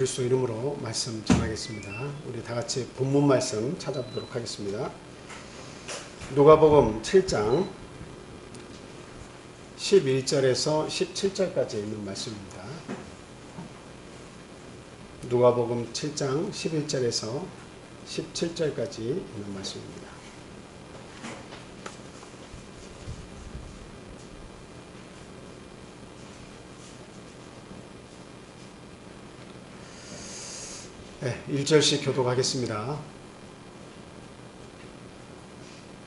그리스도 이름으로 말씀 전하겠습니다. 우리 다 같이 본문 말씀 찾아보도록 하겠습니다. 누가복음 7장 11절에서 17절까지 있는 말씀입니다. 누가복음 7장 11절에서 17절까지 있는 말씀입니다. 네, 1절씩 교독하겠습니다.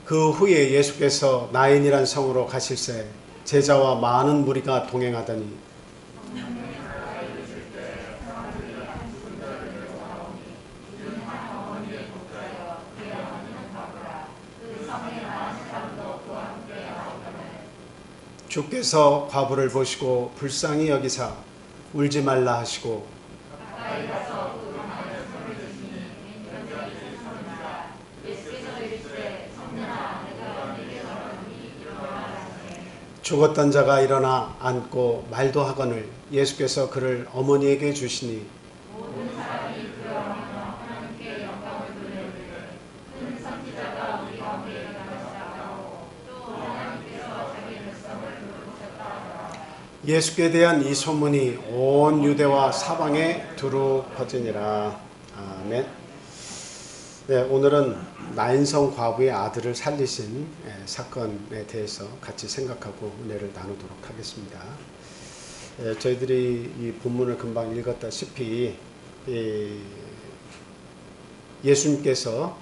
그 후에 예수께서 나인이란 성으로 가실새 제자와 많은 무리가 동행하더니 주께서 과부를 보시고 불쌍히 여기사 울지 말라 하시고 죽었던 자가 일어나 앉고 말도 하거늘 예수께서 그를 어머니에게 주시니 모든 사람이 그 어머니와 하나님께 영광을 돌려드리되 큰 선지자가 우리 가운데 일어나셨다고 또 하나님께서 자기 백성을 돌보셨다 하더라. 예수께 대한 이 소문이 온 유대와 사방에 두루 퍼지니라. 아멘. 네, 오늘은 나인성 과부의 아들을 살리신 사건에 대해서 같이 생각하고 은혜를 나누도록 하겠습니다. 저희들이 이 본문을 금방 읽었다시피 예수님께서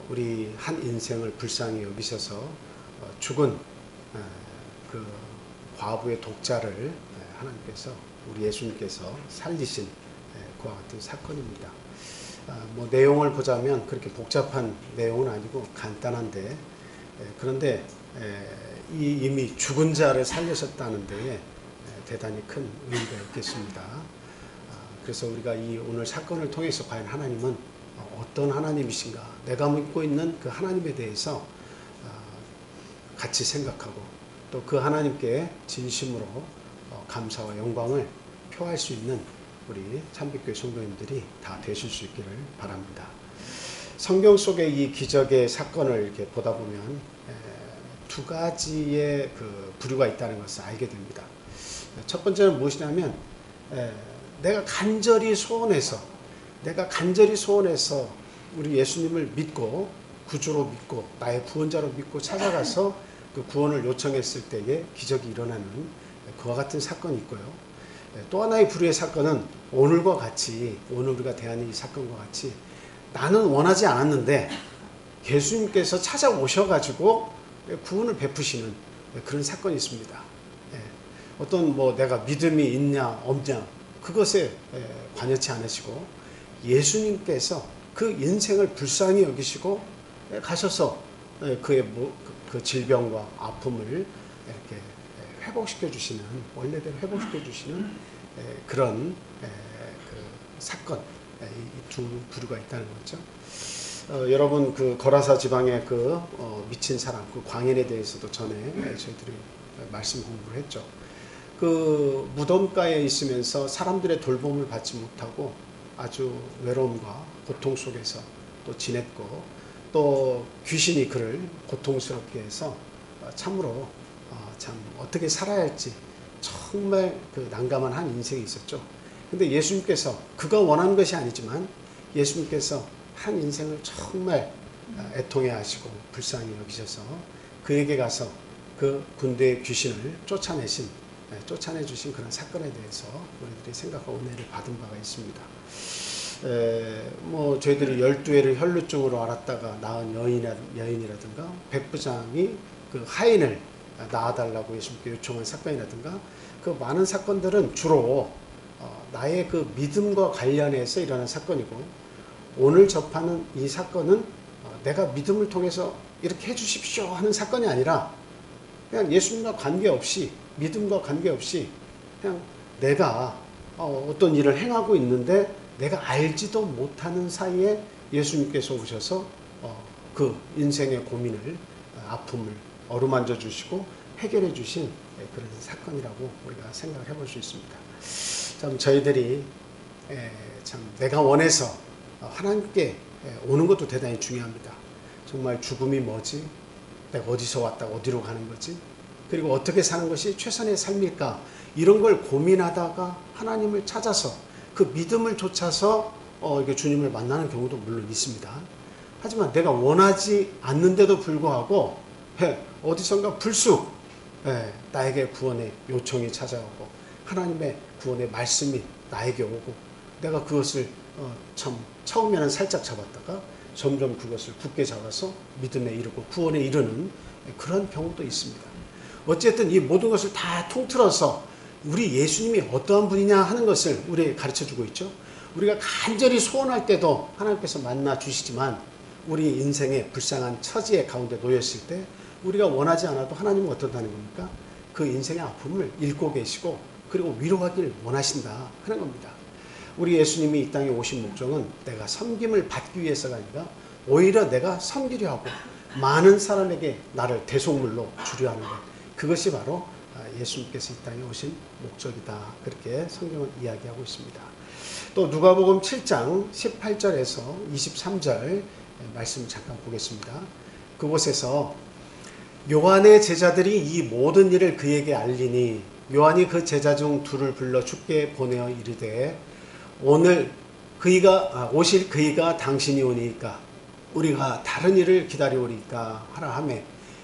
우리 한 인생을 불쌍히 여기셔서 죽은 그 과부의 독자를 하나님께서 우리 예수님께서 살리신 그와 같은 사건입니다. 뭐 내용을 보자면 그렇게 복잡한 내용은 아니고 간단한데 그런데 이미 죽은 자를 살리셨다는 데에 대단히 큰 의미가 있겠습니다. 그래서 우리가 이 오늘 사건을 통해서 과연 하나님은 어떤 하나님이신가, 내가 믿고 있는 그 하나님에 대해서 같이 생각하고 또 그 하나님께 진심으로 감사와 영광을 표할 수 있는 우리 참빛교회 성도님들이 다 되실 수 있기를 바랍니다. 성경 속의 이 기적의 사건을 이렇게 보다 보면 두 가지의 그 부류가 있다는 것을 알게 됩니다. 첫 번째는 무엇이냐면 내가 간절히 소원해서 우리 예수님을 믿고 구주로 믿고 나의 구원자로 믿고 찾아가서 그 구원을 요청했을 때에 기적이 일어나는 그와 같은 사건이 있고요. 또 하나의 부류의 사건은 오늘과 같이, 오늘 우리가 대하는 이 사건과 같이 나는 원하지 않았는데 예수님께서 찾아오셔가지고 구원을 베푸시는 그런 사건이 있습니다. 어떤 뭐 내가 믿음이 있냐 없냐 그것에 관여치 않으시고 예수님께서 그 인생을 불쌍히 여기시고 가셔서 그의 그 질병과 아픔을 이렇게 회복시켜 주시는, 원래대로 회복시켜 주시는 그런 그 사건, 이 두 부류가 있다는 거죠. 여러분 그 거라사 지방의 그 미친 사람, 그 광인에 대해서도 전에 저희들이 말씀 공부를 했죠. 그 무덤가에 있으면서 사람들의 돌봄을 받지 못하고 아주 외로움과 고통 속에서 또 지냈고 또 귀신이 그를 고통스럽게 해서 참으로 참 어떻게 살아야 할지 정말 그 난감한 한 인생이 있었죠. 근데 예수님께서 그가 원하는 것이 아니지만 예수님께서 한 인생을 정말 애통해 하시고 불쌍히 여기셔서 그에게 가서 그 군대의 귀신을 쫓아내 주신 그런 사건에 대해서 우리들이 생각하고 은혜를 받은 바가 있습니다. 뭐 저희들이 12회를 혈루증으로 앓았다가 나은 여인이라든가 백부장이 그 하인을 낳아달라고 예수님께 요청한 사건이라든가 그 많은 사건들은 주로 나의 그 믿음과 관련해서 일어난 사건이고 오늘 접하는 이 사건은 내가 믿음을 통해서 이렇게 해주십시오 하는 사건이 아니라 그냥 예수님과 관계없이 믿음과 관계없이 그냥 내가 어떤 일을 행하고 있는데 내가 알지도 못하는 사이에 예수님께서 오셔서 그 인생의 고민을 아픔을 어루만져 주시고 해결해 주신 그런 사건이라고 우리가 생각을 해볼 수 있습니다. 참 저희들이 참 내가 원해서 하나님께 오는 것도 대단히 중요합니다. 정말 죽음이 뭐지? 내가 어디서 왔다 어디로 가는 거지? 그리고 어떻게 사는 것이 최선의 삶일까? 이런 걸 고민하다가 하나님을 찾아서 그 믿음을 좇아서 이게 주님을 만나는 경우도 물론 있습니다. 하지만 내가 원하지 않는데도 불구하고 어디선가 불쑥 나에게 구원의 요청이 찾아오고 하나님의 구원의 말씀이 나에게 오고 내가 그것을 참 처음에는 살짝 잡았다가 점점 그것을 굳게 잡아서 믿음에 이르고 구원에 이르는 그런 경우도 있습니다. 어쨌든 이 모든 것을 다 통틀어서 우리 예수님이 어떠한 분이냐 하는 것을 우리에게 가르쳐주고 있죠. 우리가 간절히 소원할 때도 하나님께서 만나 주시지만 우리 인생의 불쌍한 처지의 가운데 놓였을 때 우리가 원하지 않아도 하나님은 어떻다는 겁니까? 그 인생의 아픔을 읽고 계시고 그리고 위로하기를 원하신다 하는 겁니다. 우리 예수님이 이 땅에 오신 목적은 내가 섬김을 받기 위해서가 아니라 오히려 내가 섬기려 하고 많은 사람에게 나를 대속물로 주려 하는 것, 그것이 바로 예수님께서 이 땅에 오신 목적이다. 그렇게 성경은 이야기하고 있습니다. 또 누가복음 7장 18절에서 23절 말씀 잠깐 보겠습니다. 그곳에서 요한의 제자들이 이 모든 일을 그에게 알리니 요한이 그 제자 중 둘을 불러 주께 보내어 이르되 오실 그이가 당신이 오니까 우리가 다른 일을 기다려오리까 하라 하매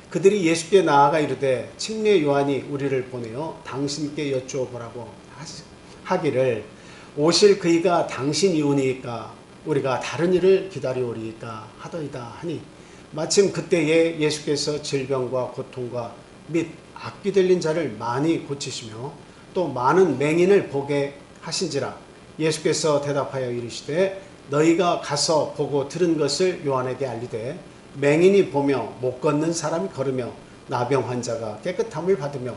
그들이 예수께 나아가 이르되 침례 요한이 우리를 보내어 당신께 여쭈어보라고 하기를 오실 그이가 당신이 오니까 우리가 다른 일을 기다려오리까 하더이다 하니 마침 그때에 예수께서 질병과 고통과 및 악귀 들린 자를 많이 고치시며 또 많은 맹인을 보게 하신지라 예수께서 대답하여 이르시되 너희가 가서 보고 들은 것을 요한에게 알리되 맹인이 보며 못 걷는 사람이 걸으며 나병 환자가 깨끗함을 받으며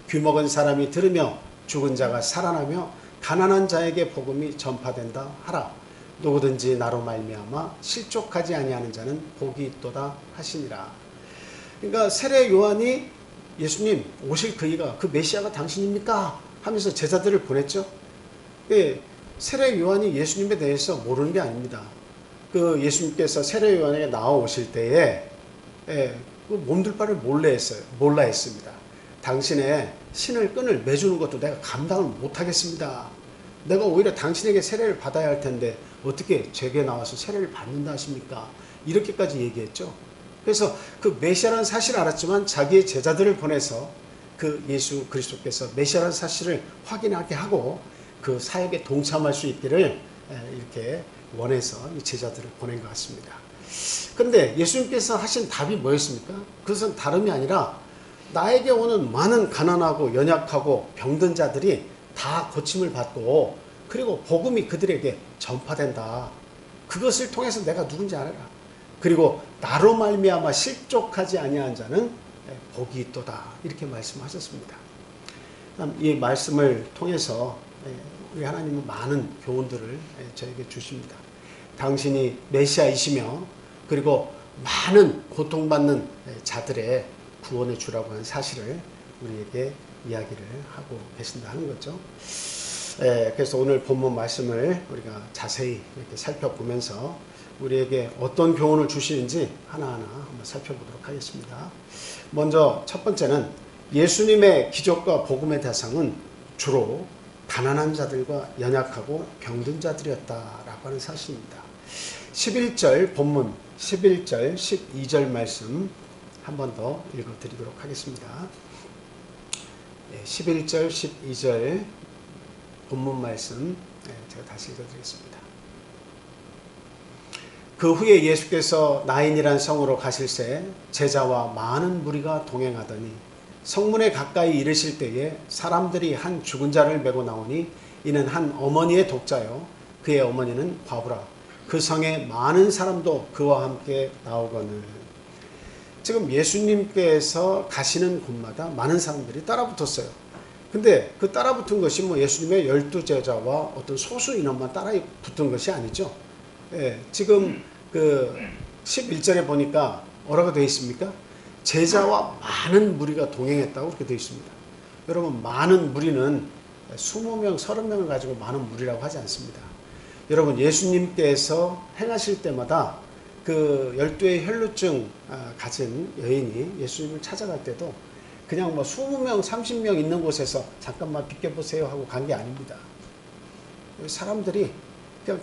귀먹은 사람이 들으며 죽은 자가 살아나며 가난한 자에게 복음이 전파된다 하라. 누구든지 나로 말미암아 실족하지 아니하는 자는 복이 있도다 하시니라. 그러니까 세례 요한이 예수님 오실 그이가 그 메시아가 당신입니까? 하면서 제자들을 보냈죠. 세례 요한이 예수님에 대해서 모르는 게 아닙니다. 그 예수님께서 세례 요한에게 나와오실 때에 몸둘 바를 몰라 했습니다. 당신의 신을 끈을 매주는 것도 내가 감당을 못하겠습니다. 내가 오히려 당신에게 세례를 받아야 할 텐데 어떻게 제게 나와서 세례를 받는다 하십니까? 이렇게까지 얘기했죠. 그래서 그 메시아라는 사실을 알았지만 자기의 제자들을 보내서 그 예수 그리스도께서 메시아라는 사실을 확인하게 하고 그 사역에 동참할 수 있기를 이렇게 원해서 이 제자들을 보낸 것 같습니다. 그런데 예수님께서 하신 답이 뭐였습니까? 그것은 다름이 아니라 나에게 오는 많은 가난하고 연약하고 병든 자들이 다 고침을 받고 그리고 복음이 그들에게 전파된다. 그것을 통해서 내가 누군지 알아라. 그리고 나로 말미암아 실족하지 아니한 자는 복이 있도다. 이렇게 말씀하셨습니다. 이 말씀을 통해서 우리 하나님은 많은 교훈들을 저에게 주십니다. 당신이 메시아이시며 그리고 많은 고통받는 자들의 구원을 주라고 하는 사실을 우리에게 이야기를 하고 계신다는 거죠. 그래서 오늘 본문 말씀을 우리가 자세히 이렇게 살펴보면서 우리에게 어떤 교훈을 주시는지 하나하나 한번 살펴보도록 하겠습니다. 먼저 첫 번째는 예수님의 기적과 복음의 대상은 주로 가난한 자들과 연약하고 병든 자들이었다라고 하는 사실입니다. 11절 본문 11절 12절 말씀 한 번 더 읽어드리도록 하겠습니다. 11절 12절 본문 말씀 제가 다시 읽어드리겠습니다. 그 후에 예수께서 나인이란 성으로 가실새 제자와 많은 무리가 동행하더니 성문에 가까이 이르실 때에 사람들이 한 죽은 자를 메고 나오니 이는 한 어머니의 독자요 그의 어머니는 과부라. 그 성에 많은 사람도 그와 함께 나오거늘. 지금 예수님께서 가시는 곳마다 많은 사람들이 따라붙었어요. 근데 그 따라붙은 것이 예수님의 12제자와 어떤 소수 인원만 따라붙은 것이 아니죠. 지금 그 11절에 보니까 뭐라고 되어 있습니까? 제자와 많은 무리가 동행했다고 그렇게 되어 있습니다. 여러분, 많은 무리는 20명, 30명을 가지고 많은 무리라고 하지 않습니다. 여러분 예수님께서 행하실 때마다 그 12의 혈루증 가진 여인이 예수님을 찾아갈 때도 그냥 뭐 20명, 30명 있는 곳에서 잠깐만 비켜보세요 하고 간 게 아닙니다. 사람들이 그냥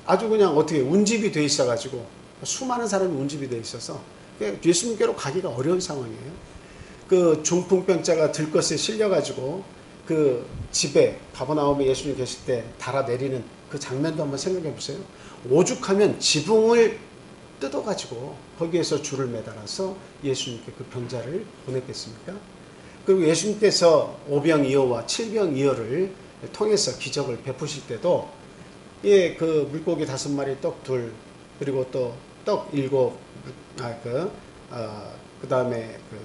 아주 그냥 어떻게 운집이 돼 있어가지고 수많은 사람이 운집이 돼 있어서 예수님께로 가기가 어려운 상황이에요. 그 중풍병자가 들것에 실려가지고 그 집에 가버나움에 예수님 계실 때 달아내리는 그 장면도 한번 생각해 보세요. 오죽하면 지붕을 뜯어가지고 거기에서 줄을 매달아서 예수님께 그 병자를 보냈겠습니까? 그리고 예수님께서 5병 2호와 7병 2호를 통해서 기적을 베푸실 때도 예, 그 물고기 5마리 떡 2 그리고 또 떡 7 그 다음에 그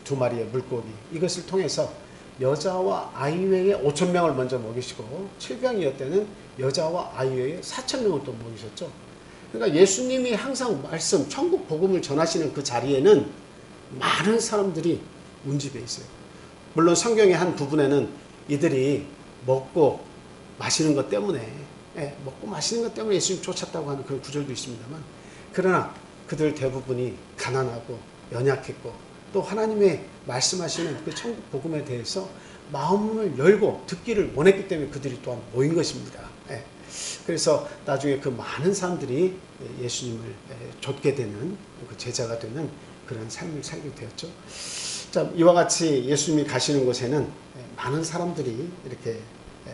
2마리의 물고기 이것을 통해서 여자와 아이 외에 5,000명을 먼저 먹이시고 7병 2호 때는 여자와 아이 외에 4,000명을 또 먹이셨죠. 그러니까 예수님이 항상 말씀 천국 복음을 전하시는 그 자리에는 많은 사람들이 운집해 있어요. 물론 성경의 한 부분에는 이들이 먹고 마시는 것 때문에 먹고 마시는 것 때문에 예수님 쫓았다고 하는 그런 구절도 있습니다만, 그러나 그들 대부분이 가난하고 연약했고 또 하나님의 말씀하시는 그 천국 복음에 대해서 마음을 열고 듣기를 원했기 때문에 그들이 또한 모인 것입니다. 그래서 나중에 그 많은 사람들이 예수님을 좇게 되는 그 제자가 되는 그런 삶을 살게 되었죠. 자, 이와 같이 예수님이 가시는 곳에는 많은 사람들이 이렇게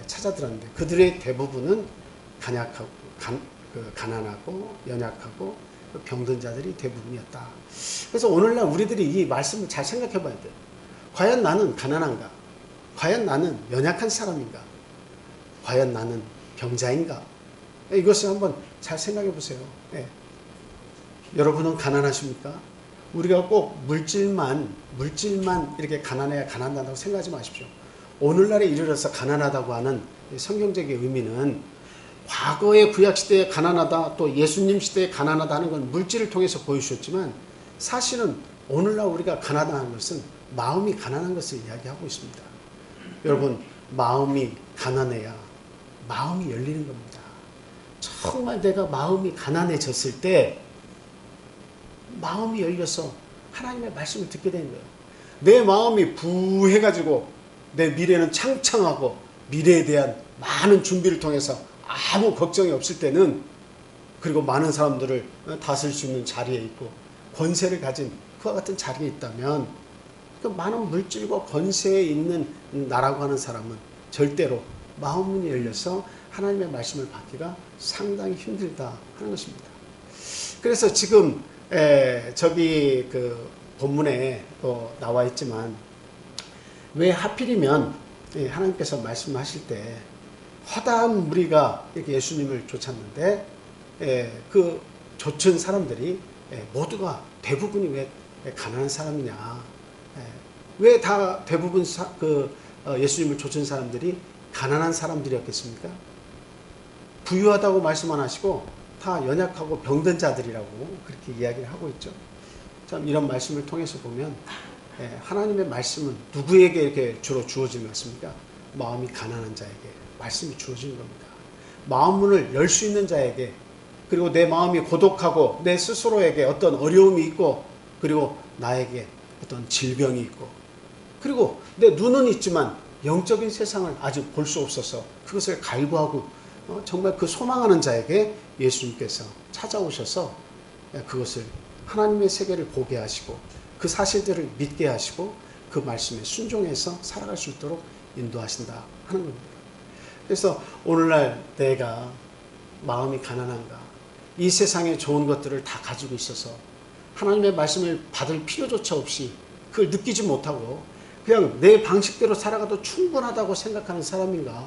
찾아들었는데 그들의 대부분은 가난하고 연약하고 병든 자들이 대부분이었다. 그래서 오늘날 우리들이 이 말씀을 잘 생각해 봐야 돼요. 과연 나는 가난한가? 과연 나는 연약한 사람인가? 과연 나는 병자인가? 이것을 한번 잘 생각해 보세요. 여러분은 가난하십니까? 우리가 꼭 물질만 이렇게 가난해야 가난하다고 생각하지 마십시오. 오늘날에 이르러서 가난하다고 하는 성경적인 의미는 과거의 구약시대에 가난하다, 또 예수님 시대에 가난하다 하는 건 물질을 통해서 보여주셨지만 사실은 오늘날 우리가 가난하다는 것은 마음이 가난한 것을 이야기하고 있습니다. 여러분, 마음이 가난해야 마음이 열리는 겁니다. 정말 내가 마음이 가난해졌을 때 마음이 열려서 하나님의 말씀을 듣게 되는 거예요. 내 마음이 부해가지고 내 미래는 창창하고 미래에 대한 많은 준비를 통해서 아무 걱정이 없을 때는, 그리고 많은 사람들을 다스릴 수 있는 자리에 있고 권세를 가진 그와 같은 자리에 있다면 그 많은 물질과 권세에 있는 나라고 하는 사람은 절대로 마음문이 열려서 하나님의 말씀을 받기가 상당히 힘들다 하는 것입니다. 그래서 지금 저기 그 본문에 또 나와 있지만 왜 하필이면 하나님께서 말씀하실 때 허다한 무리가 이렇게 예수님을 쫓았는데 그 쫓은 사람들이 모두가 대부분이 왜 가난한 사람이냐? 왜 다 대부분 예수님을 쫓은 사람들이 가난한 사람들이었겠습니까? 부유하다고 말씀 안 하시고 다 연약하고 병든 자들이라고 그렇게 이야기를 하고 있죠. 참 이런 말씀을 통해서 보면 하나님의 말씀은 누구에게 이렇게 주로 주어지는 것입니까? 마음이 가난한 자에게 말씀이 주어지는 겁니다. 마음문을 열 수 있는 자에게, 그리고 내 마음이 고독하고 내 스스로에게 어떤 어려움이 있고, 그리고 나에게 어떤 질병이 있고, 그리고 내 눈은 있지만 영적인 세상을 아직 볼 수 없어서 그것을 갈구하고 정말 그 소망하는 자에게 예수님께서 찾아오셔서 그것을 하나님의 세계를 보게 하시고 그 사실들을 믿게 하시고 그 말씀에 순종해서 살아갈 수 있도록 인도하신다 하는 겁니다. 그래서 오늘날 내가 마음이 가난한가? 이 세상에 좋은 것들을 다 가지고 있어서 하나님의 말씀을 받을 필요조차 없이 그걸 느끼지 못하고 그냥 내 방식대로 살아가도 충분하다고 생각하는 사람인가?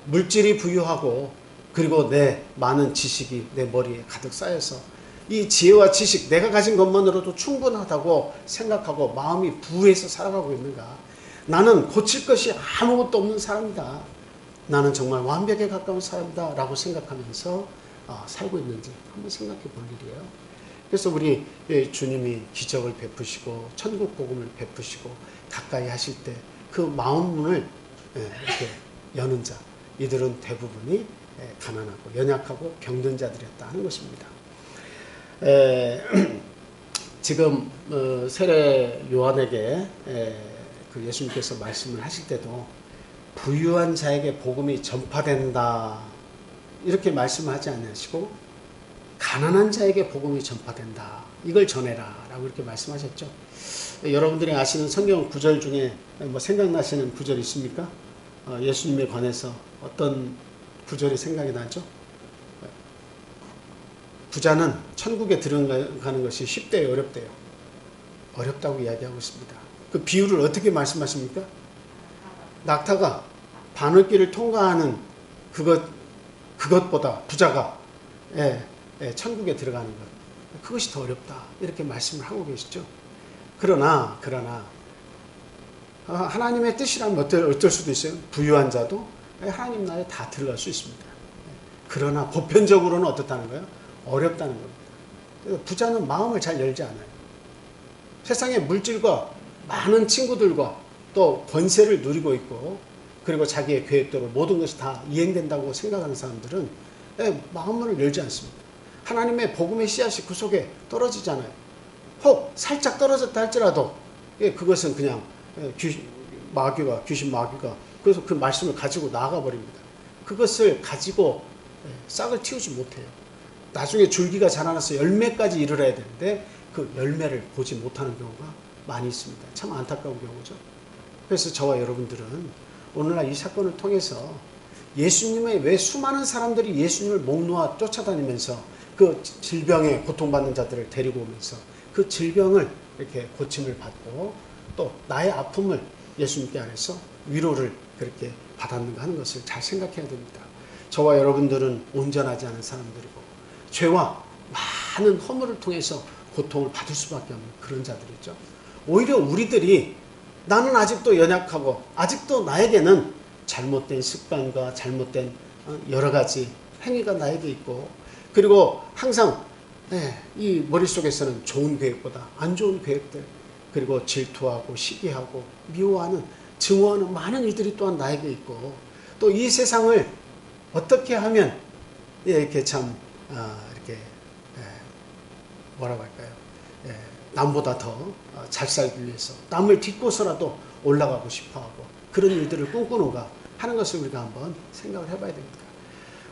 물질이 부유하고 그리고 내 많은 지식이 내 머리에 가득 쌓여서 이 지혜와 지식, 내가 가진 것만으로도 충분하다고 생각하고 마음이 부해서 살아가고 있는가? 나는 고칠 것이 아무것도 없는 사람이다. 나는 정말 완벽에 가까운 사람이다 라고 생각하면서 살고 있는지 한번 생각해 볼 일이에요. 그래서 우리 주님이 기적을 베푸시고 천국 복음을 베푸시고 가까이 하실 때 그 마음 문을 이렇게 여는 자, 이들은 대부분이 가난하고 연약하고 병든 자들이었다 하는 것입니다. 지금 세례 요한에게 그 예수님께서 말씀을 하실 때도 부유한 자에게 복음이 전파된다 이렇게 말씀하지 않으시고 가난한 자에게 복음이 전파된다 이걸 전해라 라고 이렇게 말씀하셨죠. 여러분들이 아시는 성경 구절 중에 뭐 생각나시는 구절이 있습니까? 예수님에 관해서 어떤 구절이 생각이 나죠? 부자는 천국에 들어가는 것이 쉽대요, 어렵대요? 어렵다고 이야기하고 있습니다. 그 비유를 어떻게 말씀하십니까? 낙타가 바늘길을 통과하는 그것보다 부자가 천국에 들어가는 것, 그것이 더 어렵다 이렇게 말씀을 하고 계시죠. 그러나 하나님의 뜻이라면 어쩔 수도 있어요. 부유한 자도 하나님 나라에 다 들어갈 수 있습니다. 그러나 보편적으로는 어떻다는 거예요? 어렵다는 겁니다. 부자는 마음을 잘 열지 않아요. 세상의 물질과 많은 친구들과 또 권세를 누리고 있고 그리고 자기의 계획대로 모든 것이 다 이행된다고 생각하는 사람들은 마음을 열지 않습니다. 하나님의 복음의 씨앗이 그 속에 떨어지잖아요. 혹 살짝 떨어졌다 할지라도 그것은 그냥 귀신 마귀가 그래서 그 말씀을 가지고 나가 버립니다. 그것을 가지고 싹을 틔우지 못해요. 나중에 줄기가 자라나서 열매까지 이르러야 되는데 그 열매를 보지 못하는 경우가 많이 있습니다. 참 안타까운 경우죠. 그래서 저와 여러분들은 오늘날 이 사건을 통해서 예수님의 왜 수많은 사람들이 예수님을 목 놓아 쫓아다니면서 그 질병에 고통받는 자들을 데리고 오면서 그 질병을 이렇게 고침을 받고 또 나의 아픔을 예수님께 안에서 위로를 그렇게 받았는가 하는 것을 잘 생각해야 됩니다. 저와 여러분들은 온전하지 않은 사람들이고 죄와 많은 허물을 통해서 고통을 받을 수밖에 없는 그런 자들이죠. 오히려 우리들이 나는 아직도 연약하고 아직도 나에게는 잘못된 습관과 잘못된 여러 가지 행위가 나에게 있고 그리고 항상 이 머릿속에서는 좋은 계획보다 안 좋은 계획들 그리고 질투하고 시기하고 미워하는 증오하는 많은 일들이 또한 나에게 있고 또 이 세상을 어떻게 하면 이렇게 참 이렇게 뭐라고 할까요? 남보다 더 잘 살기 위해서 남을 딛고서라도 올라가고 싶어하고 그런 일들을 꿈꾸는가 하는 것을 우리가 한번 생각을 해봐야 됩니다.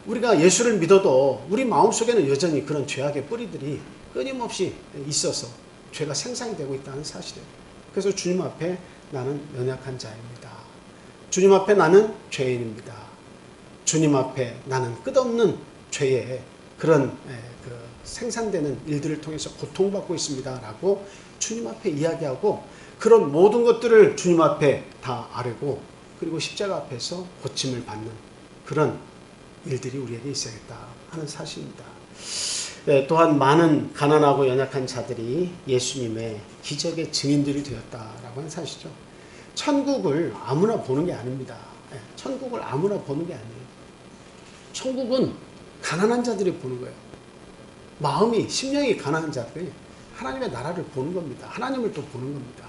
우리가 예수를 믿어도 우리 마음속에는 여전히 그런 죄악의 뿌리들이 끊임없이 있어서 죄가 생산이 되고 있다는 사실이에요. 그래서 주님 앞에 나는 연약한 자입니다. 주님 앞에 나는 죄인입니다. 주님 앞에 나는 끝없는 죄의 그런 생산되는 일들을 통해서 고통받고 있습니다. 라고 주님 앞에 이야기하고 그런 모든 것들을 주님 앞에 다 아뢰고 그리고 십자가 앞에서 고침을 받는 그런 일들이 우리에게 있어야겠다 하는 사실입니다. 또한 많은 가난하고 연약한 자들이 예수님의 기적의 증인들이 되었다라고 하는 사실이죠. 천국을 아무나 보는 게 아닙니다. 천국을 아무나 보는 게 아니에요. 천국은 가난한 자들이 보는 거예요. 마음이 심령이 가난한 자들이 하나님의 나라를 보는 겁니다. 하나님을 또 보는 겁니다.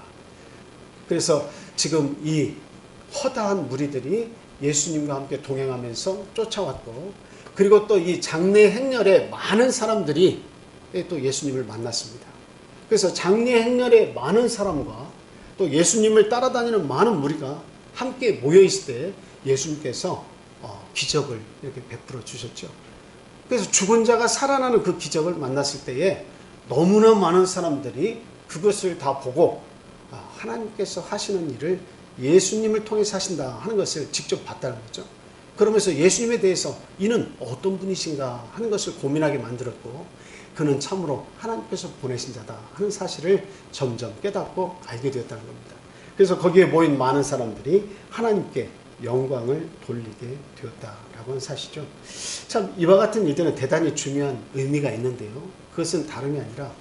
그래서 지금 이 허다한 무리들이 예수님과 함께 동행하면서 쫓아왔고 그리고 또 이 장례 행렬에 많은 사람들이 또 예수님을 만났습니다. 그래서 장례 행렬에 많은 사람과 또 예수님을 따라다니는 많은 무리가 함께 모여 있을 때 예수님께서 기적을 이렇게 베풀어 주셨죠. 그래서 죽은 자가 살아나는 그 기적을 만났을 때에 너무나 많은 사람들이 그것을 다 보고 하나님께서 하시는 일을 예수님을 통해서 하신다 하는 것을 직접 봤다는 거죠. 그러면서 예수님에 대해서 이는 어떤 분이신가 하는 것을 고민하게 만들었고 그는 참으로 하나님께서 보내신 자다 하는 사실을 점점 깨닫고 알게 되었다는 겁니다. 그래서 거기에 모인 많은 사람들이 하나님께 영광을 돌리게 되었다라고 하는 사실이죠. 참 이와 같은 일들은 대단히 중요한 의미가 있는데요. 그것은 다름이 아니라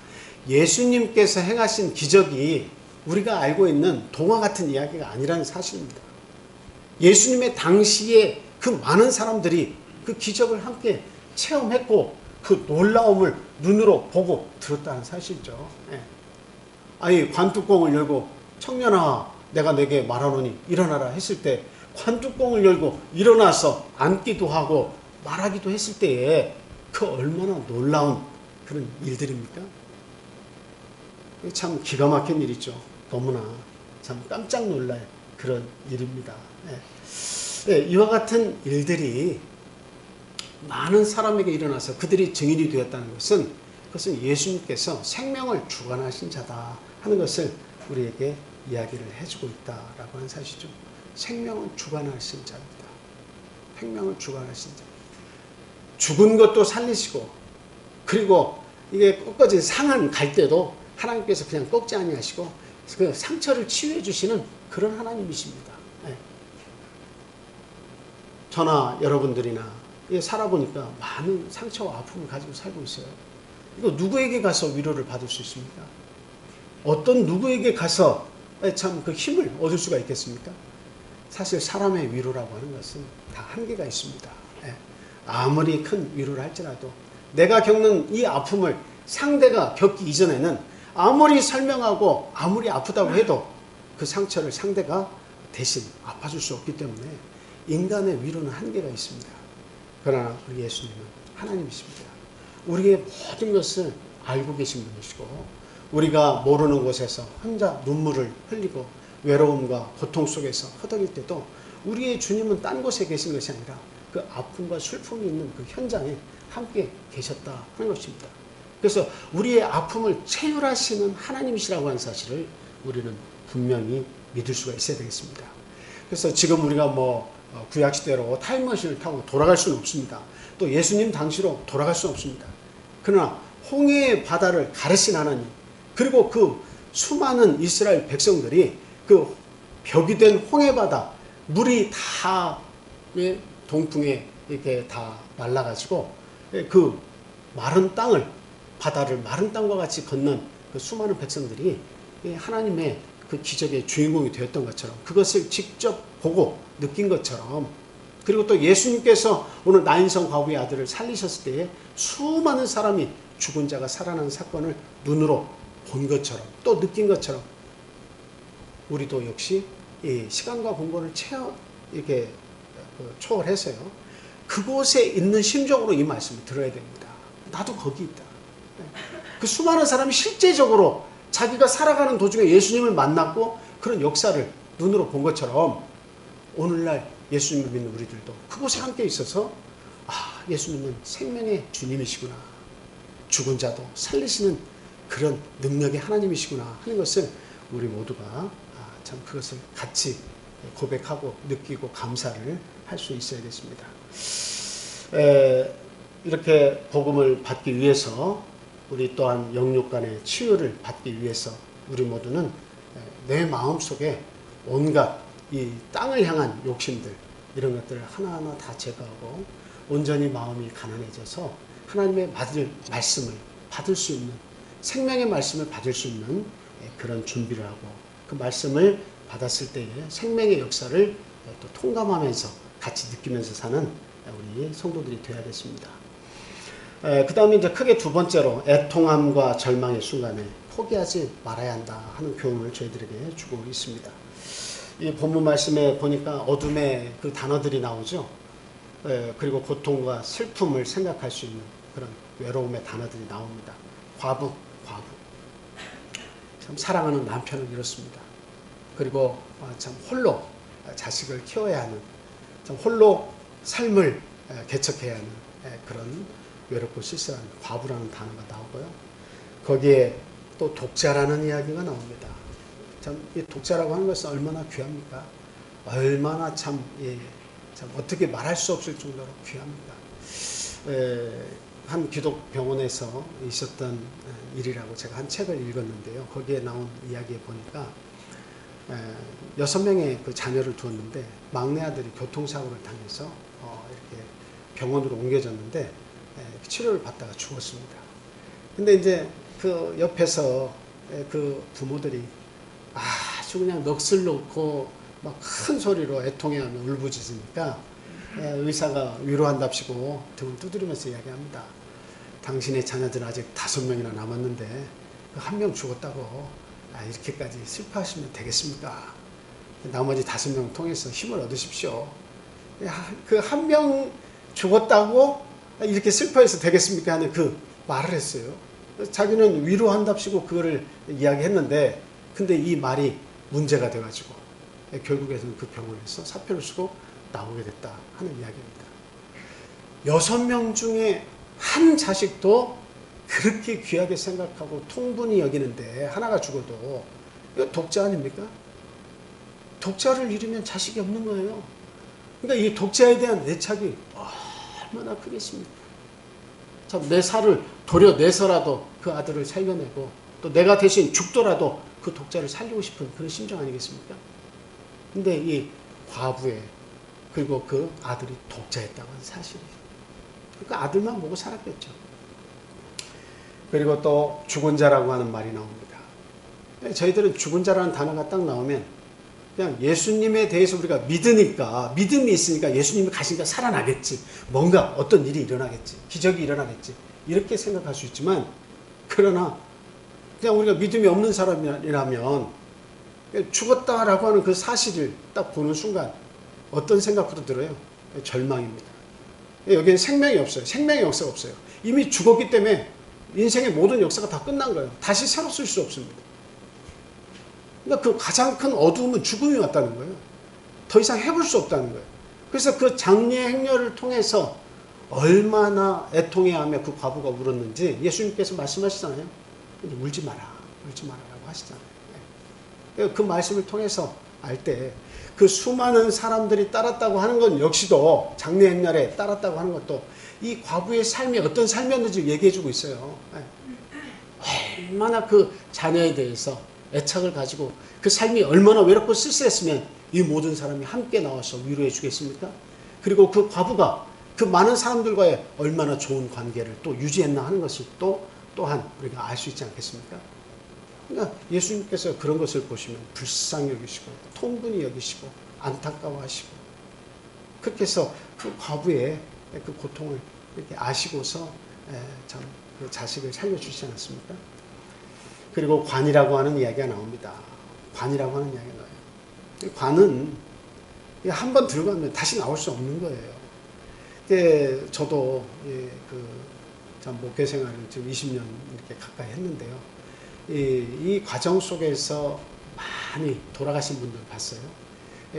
예수님께서 행하신 기적이 우리가 알고 있는 동화 같은 이야기가 아니라는 사실입니다. 예수님의 당시에 그 많은 사람들이 그 기적을 함께 체험했고 그 놀라움을 눈으로 보고 들었다는 사실이죠. 아니 관뚜껑을 열고 청년아 내가 내게 말하노니 일어나라 했을 때 관뚜껑을 열고 일어나서 앉기도 하고 말하기도 했을 때에 그 얼마나 놀라운 그런 일들입니까? 참 기가 막힌 일이죠. 너무나 참 깜짝 놀랄 그런 일입니다. 이와 같은 일들이 많은 사람에게 일어나서 그들이 증인이 되었다는 것은 그것은 예수님께서 생명을 주관하신 자다 하는 것을 우리에게 이야기를 해주고 있다라고 하는 사실이죠. 생명을 주관하신 자입니다. 생명을 주관하신 자. 죽은 것도 살리시고 그리고 이게 꺾어진 상한 갈 때도 하나님께서 그냥 꺾지 아니하시고 그 상처를 치유해 주시는 그런 하나님이십니다. 저나 여러분들이나 살아보니까 많은 상처와 아픔을 가지고 살고 있어요. 이거 누구에게 가서 위로를 받을 수 있습니까? 어떤 누구에게 가서 참 그 힘을 얻을 수가 있겠습니까? 사실 사람의 위로라고 하는 것은 다 한계가 있습니다. 아무리 큰 위로를 할지라도 내가 겪는 이 아픔을 상대가 겪기 이전에는 아무리 설명하고 아무리 아프다고 해도 그 상처를 상대가 대신 아파줄 수 없기 때문에 인간의 위로는 한계가 있습니다. 그러나 우리 예수님은 하나님이십니다. 우리의 모든 것을 알고 계신 분이시고 우리가 모르는 곳에서 혼자 눈물을 흘리고 외로움과 고통 속에서 허덕일 때도 우리의 주님은 딴 곳에 계신 것이 아니라 그 아픔과 슬픔이 있는 그 현장에 함께 계셨다 하는 것입니다. 그래서 우리의 아픔을 체휼하시는 하나님이시라고 하는 사실을 우리는 분명히 믿을 수가 있어야 되겠습니다. 그래서 지금 우리가 구약시대로 타임머신을 타고 돌아갈 수는 없습니다. 또 예수님 당시로 돌아갈 수는 없습니다. 그러나 홍해의 바다를 가르신 하나님 그리고 그 수많은 이스라엘 백성들이 그 벽이 된 홍해바다 물이 다 동풍에 이렇게 다 말라가지고 그 마른 땅을 바다를 마른 땅과 같이 건넌 그 수많은 백성들이 하나님의 그 기적의 주인공이 되었던 것처럼 그것을 직접 보고 느낀 것처럼 그리고 또 예수님께서 오늘 나인성 과부의 아들을 살리셨을 때에 수많은 사람이 죽은 자가 살아난 사건을 눈으로 본 것처럼 또 느낀 것처럼 우리도 역시 이 시간과 공간을 이렇게 초월해서요. 그곳에 있는 심정으로 이 말씀을 들어야 됩니다. 나도 거기 있다. 그 수많은 사람이 실제적으로 자기가 살아가는 도중에 예수님을 만났고 그런 역사를 눈으로 본 것처럼 오늘날 예수님을 믿는 우리들도 그곳에 함께 있어서 예수님은 생명의 주님이시구나. 죽은 자도 살리시는 그런 능력의 하나님이시구나 하는 것을 우리 모두가 참 그것을 같이 고백하고 느끼고 감사를 할 수 있어야겠습니다. 이렇게 복음을 받기 위해서 우리 또한 영육간의 치유를 받기 위해서 우리 모두는 내 마음속에 온갖 이 땅을 향한 욕심들 이런 것들을 하나하나 다 제거하고 온전히 마음이 가난해져서 하나님의 말씀을 받을 수 있는 생명의 말씀을 받을 수 있는 그런 준비를 하고 그 말씀을 받았을 때에 생명의 역사를 또 통감하면서 같이 느끼면서 사는 우리 성도들이 되어야겠습니다. 그 다음에 이제 크게 두 번째로 애통함과 절망의 순간에 포기하지 말아야 한다 하는 교훈을 저희들에게 주고 있습니다. 이 본문 말씀에 보니까 어둠의 그 단어들이 나오죠. 그리고 고통과 슬픔을 생각할 수 있는 그런 외로움의 단어들이 나옵니다. 과부. 참 사랑하는 남편을 잃었습니다. 그리고 참 홀로 자식을 키워야 하는 참 홀로 삶을 개척해야 하는 그런 외롭고 쓸쓸한 과부라는 단어가 나오고요. 거기에 또 독자라는 이야기가 나옵니다. 참 이 독자라고 하는 것은 얼마나 귀합니까? 얼마나 참 어떻게 말할 수 없을 정도로 귀합니다. 한 기독병원에서 있었던 일이라고 제가 한 책을 읽었는데요. 거기에 나온 이야기에 보니까 6명의 그 자녀를 두었는데 막내 아들이 교통사고를 당해서 이렇게 병원으로 옮겨졌는데 치료를 받다가 죽었습니다. 근데 이제 그 옆에서 그 부모들이 아주 그냥 넋을 놓고 막 큰 소리로 애통해하며 울부짖으니까 의사가 위로한답시고 등을 두드리면서 이야기합니다. 당신의 자녀들 아직 5명이나 남았는데 그 1명 죽었다고 이렇게까지 슬퍼하시면 되겠습니까? 나머지 5명 통해서 힘을 얻으십시오. 그 1명 죽었다고 이렇게 슬퍼해서 되겠습니까? 하는 그 말을 했어요. 자기는 위로한답시고 그거를 이야기했는데, 근데 이 말이 문제가 돼가지고 결국에는 그 병원에서 사표를 쓰고 나오게 됐다 하는 이야기입니다. 6명 중에 한 자식도 그렇게 귀하게 생각하고 통분히 여기는데 하나가 죽어도 이거 독자 아닙니까? 독자를 잃으면 자식이 없는 거예요. 그러니까 이 독자에 대한 애착이 얼마나 크겠습니까? 참, 내 살을 도려내서라도 그 아들을 살려내고, 또 내가 대신 죽더라도 그 독자를 살리고 싶은 그런 심정 아니겠습니까? 근데 이 과부의, 그리고 그 아들이 독자였다고 하는 사실이, 그러니까 아들만 보고 살았겠죠. 그리고 또 죽은 자라고 하는 말이 나옵니다. 저희들은 죽은 자라는 단어가 딱 나오면 그냥 예수님에 대해서 우리가 믿으니까, 믿음이 있으니까 예수님이 가시니까 살아나겠지, 뭔가 어떤 일이 일어나겠지, 기적이 일어나겠지, 이렇게 생각할 수 있지만, 그러나 그냥 우리가 믿음이 없는 사람이라면 죽었다라고 하는 그 사실을 딱 보는 순간 어떤 생각부터 들어요? 절망입니다. 여기는 생명이 없어요. 생명의 역사가 없어요. 이미 죽었기 때문에 인생의 모든 역사가 다 끝난 거예요. 다시 새로 쓸 수 없습니다. 그러니까 그 가장 큰 어두움은 죽음이 왔다는 거예요. 더 이상 해볼 수 없다는 거예요. 그래서 그 장례 행렬을 통해서 얼마나 애통해하며 그 과부가 울었는지 예수님께서 말씀하시잖아요. 울지 마라, 울지 마라라고 하시잖아요. 그 말씀을 통해서 알 때 그 수많은 사람들이 따랐다고 하는 건 역시도, 장례 행렬에 따랐다고 하는 것도 이 과부의 삶이 어떤 삶이었는지 얘기해주고 있어요. 얼마나 그 자녀에 대해서 애착을 가지고 그 삶이 얼마나 외롭고 쓸쓸했으면 이 모든 사람이 함께 나와서 위로해 주겠습니까? 그리고 그 과부가 그 많은 사람들과의 얼마나 좋은 관계를 또 유지했나 하는 것을 또한 우리가 알 수 있지 않겠습니까? 그러니까 예수님께서 그런 것을 보시면 불쌍히 여기시고 통분히 여기시고 안타까워하시고, 그렇게 해서 그 과부의 그 고통을 이렇게 아시고서 참 그 자식을 살려주시지 않았습니까? 그리고 관이라고 하는 이야기가 나옵니다. 관이라고 하는 이야기가 나와요. 관은 한 번 들어가면 다시 나올 수 없는 거예요. 저도 참 목회 생활을 지금 20년 이렇게 가까이 했는데요. 이 과정 속에서 많이 돌아가신 분들 봤어요.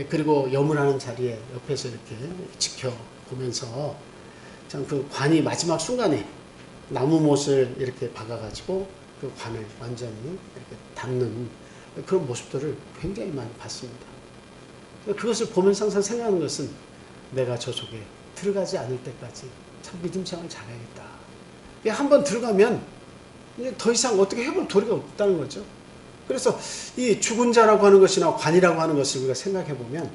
그리고 염을 자리에 옆에서 이렇게 지켜보면서 참 그 관이 마지막 순간에 나무못을 이렇게 박아가지고 그 관을 완전히 이렇게 닫는 그런 모습들을 굉장히 많이 봤습니다. 그것을 보면서 항상 생각하는 것은 내가 저 속에 들어가지 않을 때까지 참 믿음 생활을 잘해야겠다. 한번 들어가면 이제 더 이상 어떻게 해볼 도리가 없다는 거죠. 그래서 이 죽은 자라고 하는 것이나 관이라고 하는 것을 우리가 생각해 보면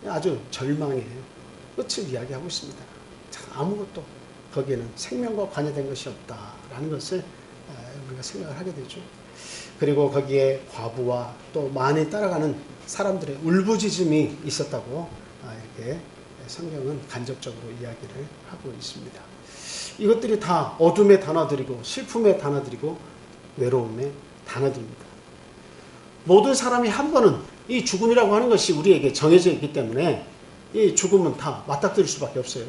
아주 절망의 끝을 이야기하고 있습니다. 아무것도 거기에는 생명과 관여된 것이 없다라는 것을 우리가 생각을 하게 되죠. 그리고 거기에 과부와 또 많이 따라가는 사람들의 울부짖음이 있었다고 이렇게 성경은 간접적으로 이야기를 하고 있습니다. 이것들이 다 어둠의 단어들이고 슬픔의 단어들이고 외로움의 단어들입니다. 모든 사람이 한 번은 이 죽음이라고 하는 것이 우리에게 정해져 있기 때문에 이 죽음은 다 맞닥뜨릴 수밖에 없어요.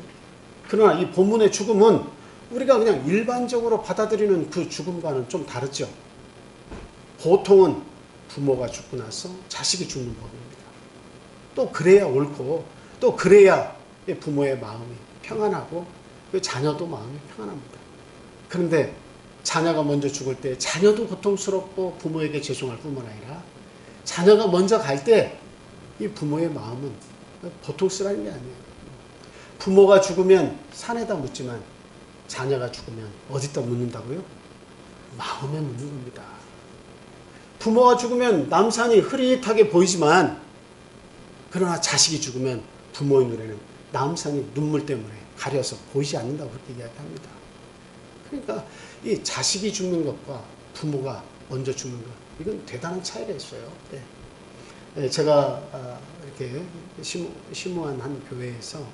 그러나 이 본문의 죽음은 우리가 그냥 일반적으로 받아들이는 그 죽음과는 좀 다르죠. 보통은 부모가 죽고 나서 자식이 죽는 법입니다. 또 그래야 옳고, 또 그래야 부모의 마음이 평안하고 그 자녀도 마음이 평안합니다. 그런데 자녀가 먼저 죽을 때 자녀도 고통스럽고 부모에게 죄송할 뿐만 아니라 자녀가 먼저 갈 때 이 부모의 마음은 보통 쓰라는 게 아니에요. 부모가 죽으면 산에다 묻지만 자녀가 죽으면 어디다 묻는다고요? 마음에 묻는 겁니다. 부모가 죽으면 남산이 흐릿하게 보이지만, 그러나 자식이 죽으면 부모의 눈에는 남산이 눈물 때문에 가려서 보이지 않는다고 그렇게 이야기합니다. 그러니까 이 자식이 죽는 것과 부모가 먼저 죽는 것, 이건 대단한 차이가 있어요. 제가 이렇게 심우한 한 교회에서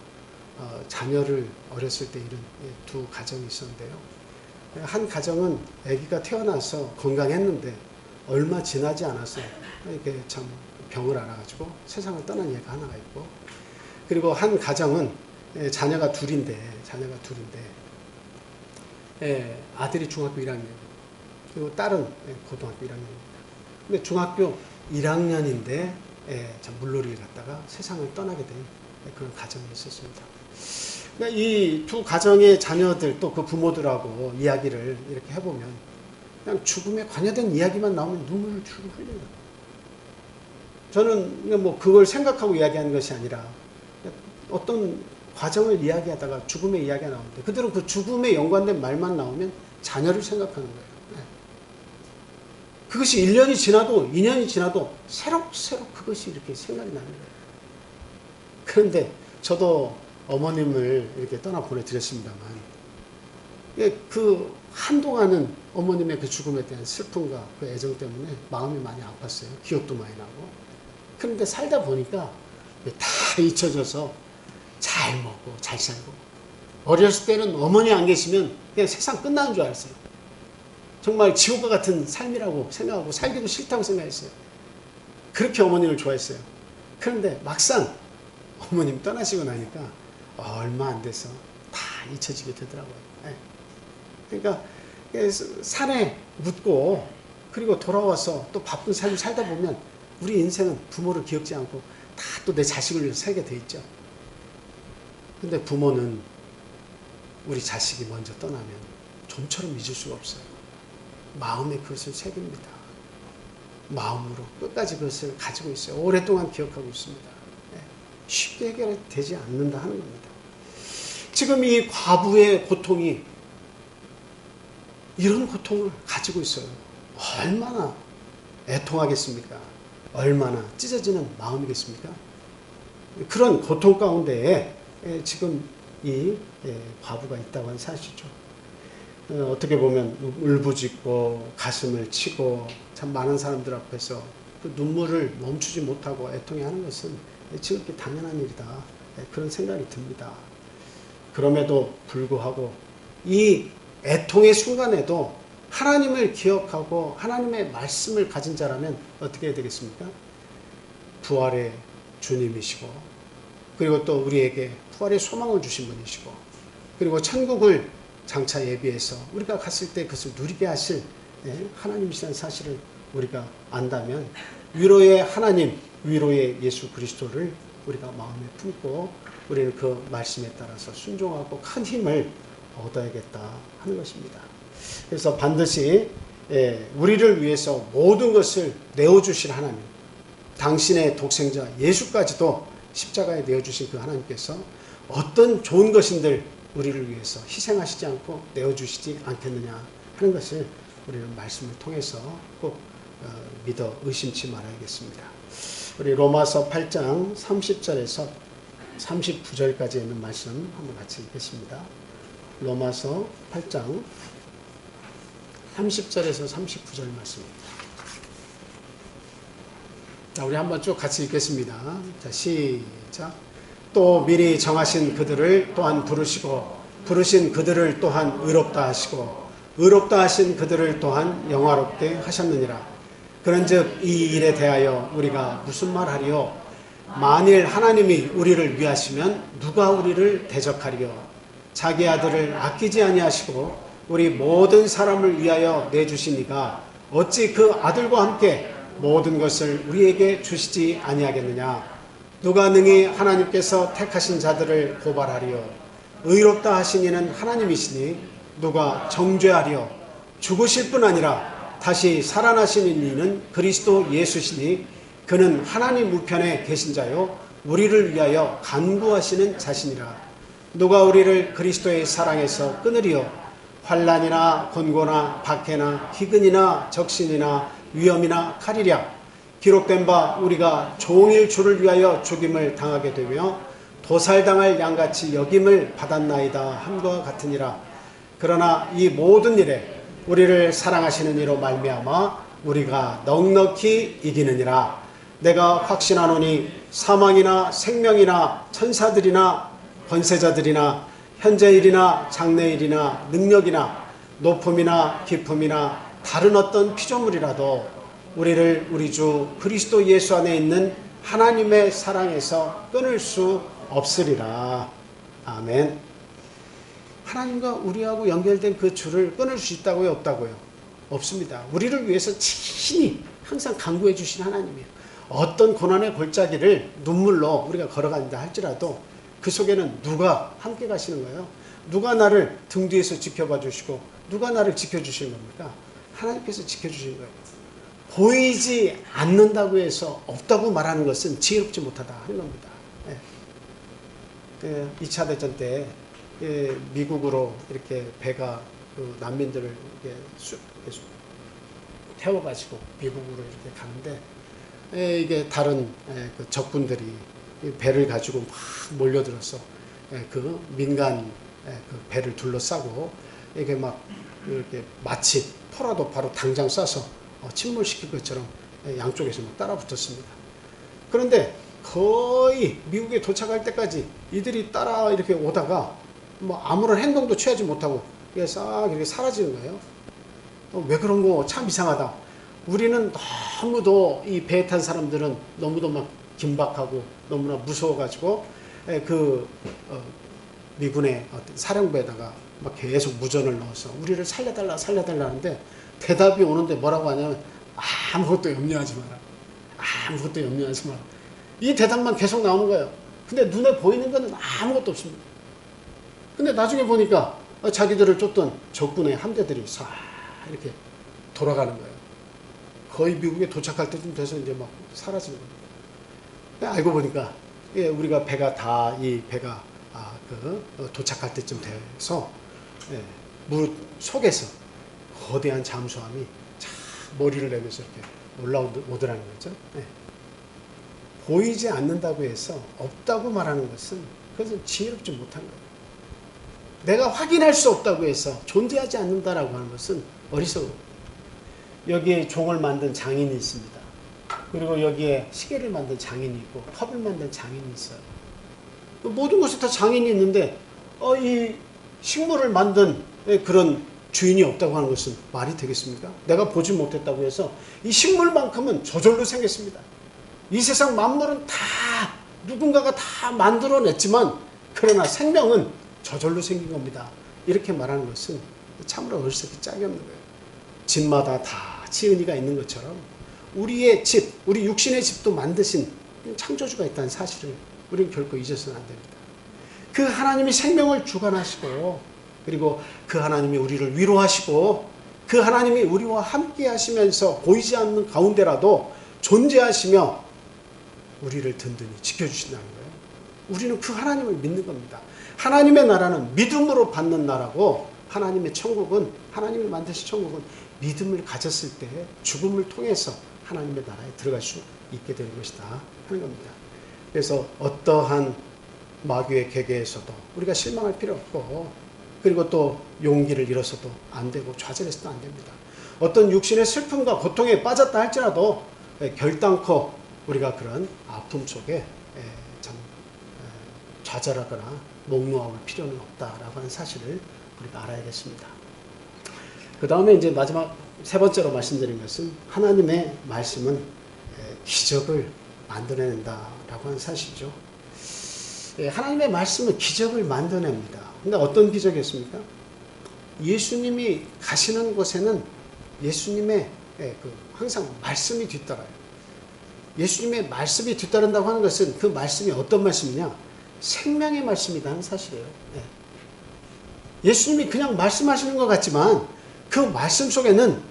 자녀를 어렸을 때 잃은 두 가정이 있었는데요. 한 가정은 아기가 태어나서 건강했는데 얼마 지나지 않아서 이렇게 참 병을 앓아가지고 세상을 떠난 얘가 하나가 있고, 그리고 한 가정은 자녀가 둘인데 아들이 중학교 1학년 그리고 딸은 고등학교 1학년입니다. 근데 중학교 1학년인데 물놀이를 갔다가 세상을 떠나게 된 그런 가정이 있었습니다. 그러니까 이 두 가정의 자녀들 또 그 부모들하고 이야기를 이렇게 해보면 그냥 죽음에 관여된 이야기만 나오면 눈물을 주르 흘려요. 저는 뭐 그걸 생각하고 이야기하는 것이 아니라 어떤 과정을 이야기하다가 죽음의 이야기가 나오는데 그대로 그 죽음에 연관된 말만 나오면 자녀를 생각하는 거예요. 그것이 1년이 지나도 2년이 지나도 새록새록 그것이 이렇게 생각이 나는 거예요. 그런데 저도 어머님을 이렇게 떠나 보내드렸습니다만 그 한동안은 어머님의 그 죽음에 대한 슬픔과 그 애정 때문에 마음이 많이 아팠어요. 기억도 많이 나고. 그런데 살다 보니까 다 잊혀져서 잘 먹고 잘 살고 어렸을 때는 어머니 안 계시면 그냥 세상 끝나는 줄 알았어요. 정말 지옥과 같은 삶이라고 생각하고 살기도 싫다고 생각했어요. 그렇게 어머니를 좋아했어요. 그런데 막상 어머님 떠나시고 나니까 얼마 안 돼서 다 잊혀지게 되더라고요. 그러니까 산에 묻고 그리고 돌아와서 또 바쁜 삶을 살다 보면 우리 인생은 부모를 기억지 않고 다 또 내 자식을 위해서 살게 돼 있죠. 근데 부모는 우리 자식이 먼저 떠나면 좀처럼 잊을 수가 없어요. 마음에 그것을 새깁니다. 마음으로 끝까지 그것을 가지고 있어요. 오랫동안 기억하고 있습니다. 쉽게 해결되지 않는다 하는 겁니다. 지금 이 과부의 고통이 이런 고통을 가지고 있어요. 얼마나 애통하겠습니까? 얼마나 찢어지는 마음이겠습니까? 그런 고통 가운데에 지금 이 과부가 있다고 하는 사실이죠. 어떻게 보면 울부짖고 가슴을 치고 참 많은 사람들 앞에서 그 눈물을 멈추지 못하고 애통해하는 것은 지극히 당연한 일이다. 그런 생각이 듭니다. 그럼에도 불구하고 이 애통의 순간에도 하나님을 기억하고 하나님의 말씀을 가진 자라면 어떻게 해야 되겠습니까? 부활의 주님이시고 그리고 또 우리에게 부활의 소망을 주신 분이시고 그리고 천국을 장차 예비해서 우리가 갔을 때 그것을 누리게 하실 하나님이시라는 사실을 우리가 안다면 위로의 하나님, 위로의 예수 그리스도를 우리가 마음에 품고 우리는 그 말씀에 따라서 순종하고 큰 힘을 얻어야겠다 하는 것입니다. 그래서 반드시 우리를 위해서 모든 것을 내어주실 하나님, 당신의 독생자 예수까지도 십자가에 내어주신 그 하나님께서 어떤 좋은 것인들 우리를 위해서 희생하시지 않고 내어주시지 않겠느냐 하는 것을 우리는 말씀을 통해서 꼭 믿어 의심치 말아야겠습니다. 우리 로마서 8장 30절에서 39절까지 있는 말씀 한번 같이 읽겠습니다. 로마서 8장 30절에서 39절 말씀입니다. 자, 우리 한번 쭉 같이 읽겠습니다. 자, 시작. 또 미리 정하신 그들을 또한 부르시고 부르신 그들을 또한 의롭다 하시고 의롭다 하신 그들을 또한 영화롭게 하셨느니라. 그런즉 이 일에 대하여 우리가 무슨 말하리요? 만일 하나님이 우리를 위하시면 누가 우리를 대적하리요? 자기 아들을 아끼지 아니하시고 우리 모든 사람을 위하여 내주시니가 어찌 그 아들과 함께 모든 것을 우리에게 주시지 아니하겠느냐? 누가 능히 하나님께서 택하신 자들을 고발하리요? 의롭다 하신 이는 하나님이시니 누가 정죄하리요? 죽으실 뿐 아니라 다시 살아나시는 이는 그리스도 예수시니 그는 하나님 우편에 계신 자요 우리를 위하여 간구하시는 자신이라. 누가 우리를 그리스도의 사랑에서 끊으리요? 환난이나 곤고나 박해나 희근이나 적신이나 위험이나 칼이랴. 기록된 바 우리가 종일 주를 위하여 죽임을 당하게 되며 도살당할 양같이 여김을 받았나이다 함과 같으니라. 그러나 이 모든 일에 우리를 사랑하시는 이로 말미암아 우리가 넉넉히 이기느니라. 내가 확신하노니 사망이나 생명이나 천사들이나 권세자들이나 현재일이나 장래일이나 능력이나 높음이나 깊음이나 다른 어떤 피조물이라도 우리를 우리 주 그리스도 예수 안에 있는 하나님의 사랑에서 끊을 수 없으리라. 아멘. 하나님과 우리하고 연결된 그 줄을 끊을 수 있다고요? 없다고요? 없습니다. 우리를 위해서 친히 항상 간구해 주신 하나님이에요. 어떤 고난의 골짜기를 눈물로 우리가 걸어간다 할지라도 그 속에는 누가 함께 가시는 거예요? 누가 나를 등 뒤에서 지켜봐 주시고 누가 나를 지켜주시는 겁니까? 하나님께서 지켜주시는 거예요. 보이지 않는다고 해서 없다고 말하는 것은 지혜롭지 못하다 하는 겁니다. 2차 대전 때 미국으로 이렇게 배가 그 난민들을 이렇게 태워가지고 미국으로 이렇게 가는데 이게 다른 그 적군들이 배를 가지고 막 몰려들어서 그 민간 그 배를 둘러싸고 이게 막 이렇게 마치 포라도 바로 당장 쏴서 침몰시킬 것처럼 양쪽에서 막 따라붙었습니다. 그런데 거의 미국에 도착할 때까지 이들이 따라 이렇게 오다가 뭐 아무런 행동도 취하지 못하고 이게 싹 이렇게 사라지는 거예요. 왜 그런 거 참 이상하다. 우리는 너무도 이 배에 탄 사람들은 너무도 막 긴박하고 너무나 무서워가지고 미군의 어떤 사령부에다가 막 계속 무전을 넣어서 우리를 살려달라 하는데 대답이 오는데 뭐라고 하냐면 아무것도 염려하지 마라. 아무것도 염려하지 마라. 이 대답만 계속 나오는 거예요. 근데 눈에 보이는 거는 아무것도 없습니다. 근데 나중에 보니까 자기들을 쫓던 적군의 함대들이 싹 이렇게 돌아가는 거예요. 거의 미국에 도착할 때쯤 돼서 이제 막 사라지는 거예요. 알고 보니까 우리가 이 배가 도착할 때쯤 돼서 물 속에서 거대한 잠수함이 머리를 내면서 이렇게 올라오더라는 거죠. 보이지 않는다고 해서 없다고 말하는 것은 그것은 지혜롭지 못한 거예요. 내가 확인할 수 없다고 해서 존재하지 않는다라고 하는 것은 어리석어요. 여기에 종을 만든 장인이 있습니다. 그리고 여기에 시계를 만든 장인이 있고 컵을 만든 장인이 있어요. 모든 것에 다 장인이 있는데 이 식물을 만든 그런 주인이 없다고 하는 것은 말이 되겠습니까? 내가 보지 못했다고 해서 이 식물만큼은 저절로 생겼습니다. 이 세상 만물은 다 누군가가 다 만들어냈지만 그러나 생명은 저절로 생긴 겁니다. 이렇게 말하는 것은 참으로 어리석기 짝이 없는 거예요. 집마다 다 지은이가 있는 것처럼 우리의 집, 우리 육신의 집도 만드신 창조주가 있다는 사실을 우리는 결코 잊어서는 안 됩니다. 그 하나님이 생명을 주관하시고 그리고 그 하나님이 우리를 위로하시고 그 하나님이 우리와 함께 하시면서 보이지 않는 가운데라도 존재하시며 우리를 든든히 지켜주신다는 거예요. 우리는 그 하나님을 믿는 겁니다. 하나님의 나라는 믿음으로 받는 나라고 하나님의 천국은 하나님이 만드신 천국은 믿음을 가졌을 때 죽음을 통해서 하나님의 나라에 들어갈 수 있게 되는 것이다 하는 겁니다. 그래서 어떠한 마귀의 계계에서도 우리가 실망할 필요 없고 그리고 또 용기를 잃어서도 안 되고 좌절해서도 안 됩니다. 어떤 육신의 슬픔과 고통에 빠졌다 할지라도 결단코 우리가 그런 아픔 속에 참 좌절하거나 목 놓아올 필요는 없다라고 하는 사실을 우리가 알아야겠습니다. 그 다음에 이제 마지막 세 번째로 말씀드린 것은 하나님의 말씀은 기적을 만들어낸다라고 하는 사실이죠. 하나님의 말씀은 기적을 만들어냅니다. 근데 어떤 기적이었습니까? 예수님이 가시는 곳에는 예수님의 항상 말씀이 뒤따라요. 예수님의 말씀이 뒤따른다고 하는 것은 그 말씀이 어떤 말씀이냐? 생명의 말씀이라는 사실이에요. 예수님이 그냥 말씀하시는 것 같지만 그 말씀 속에는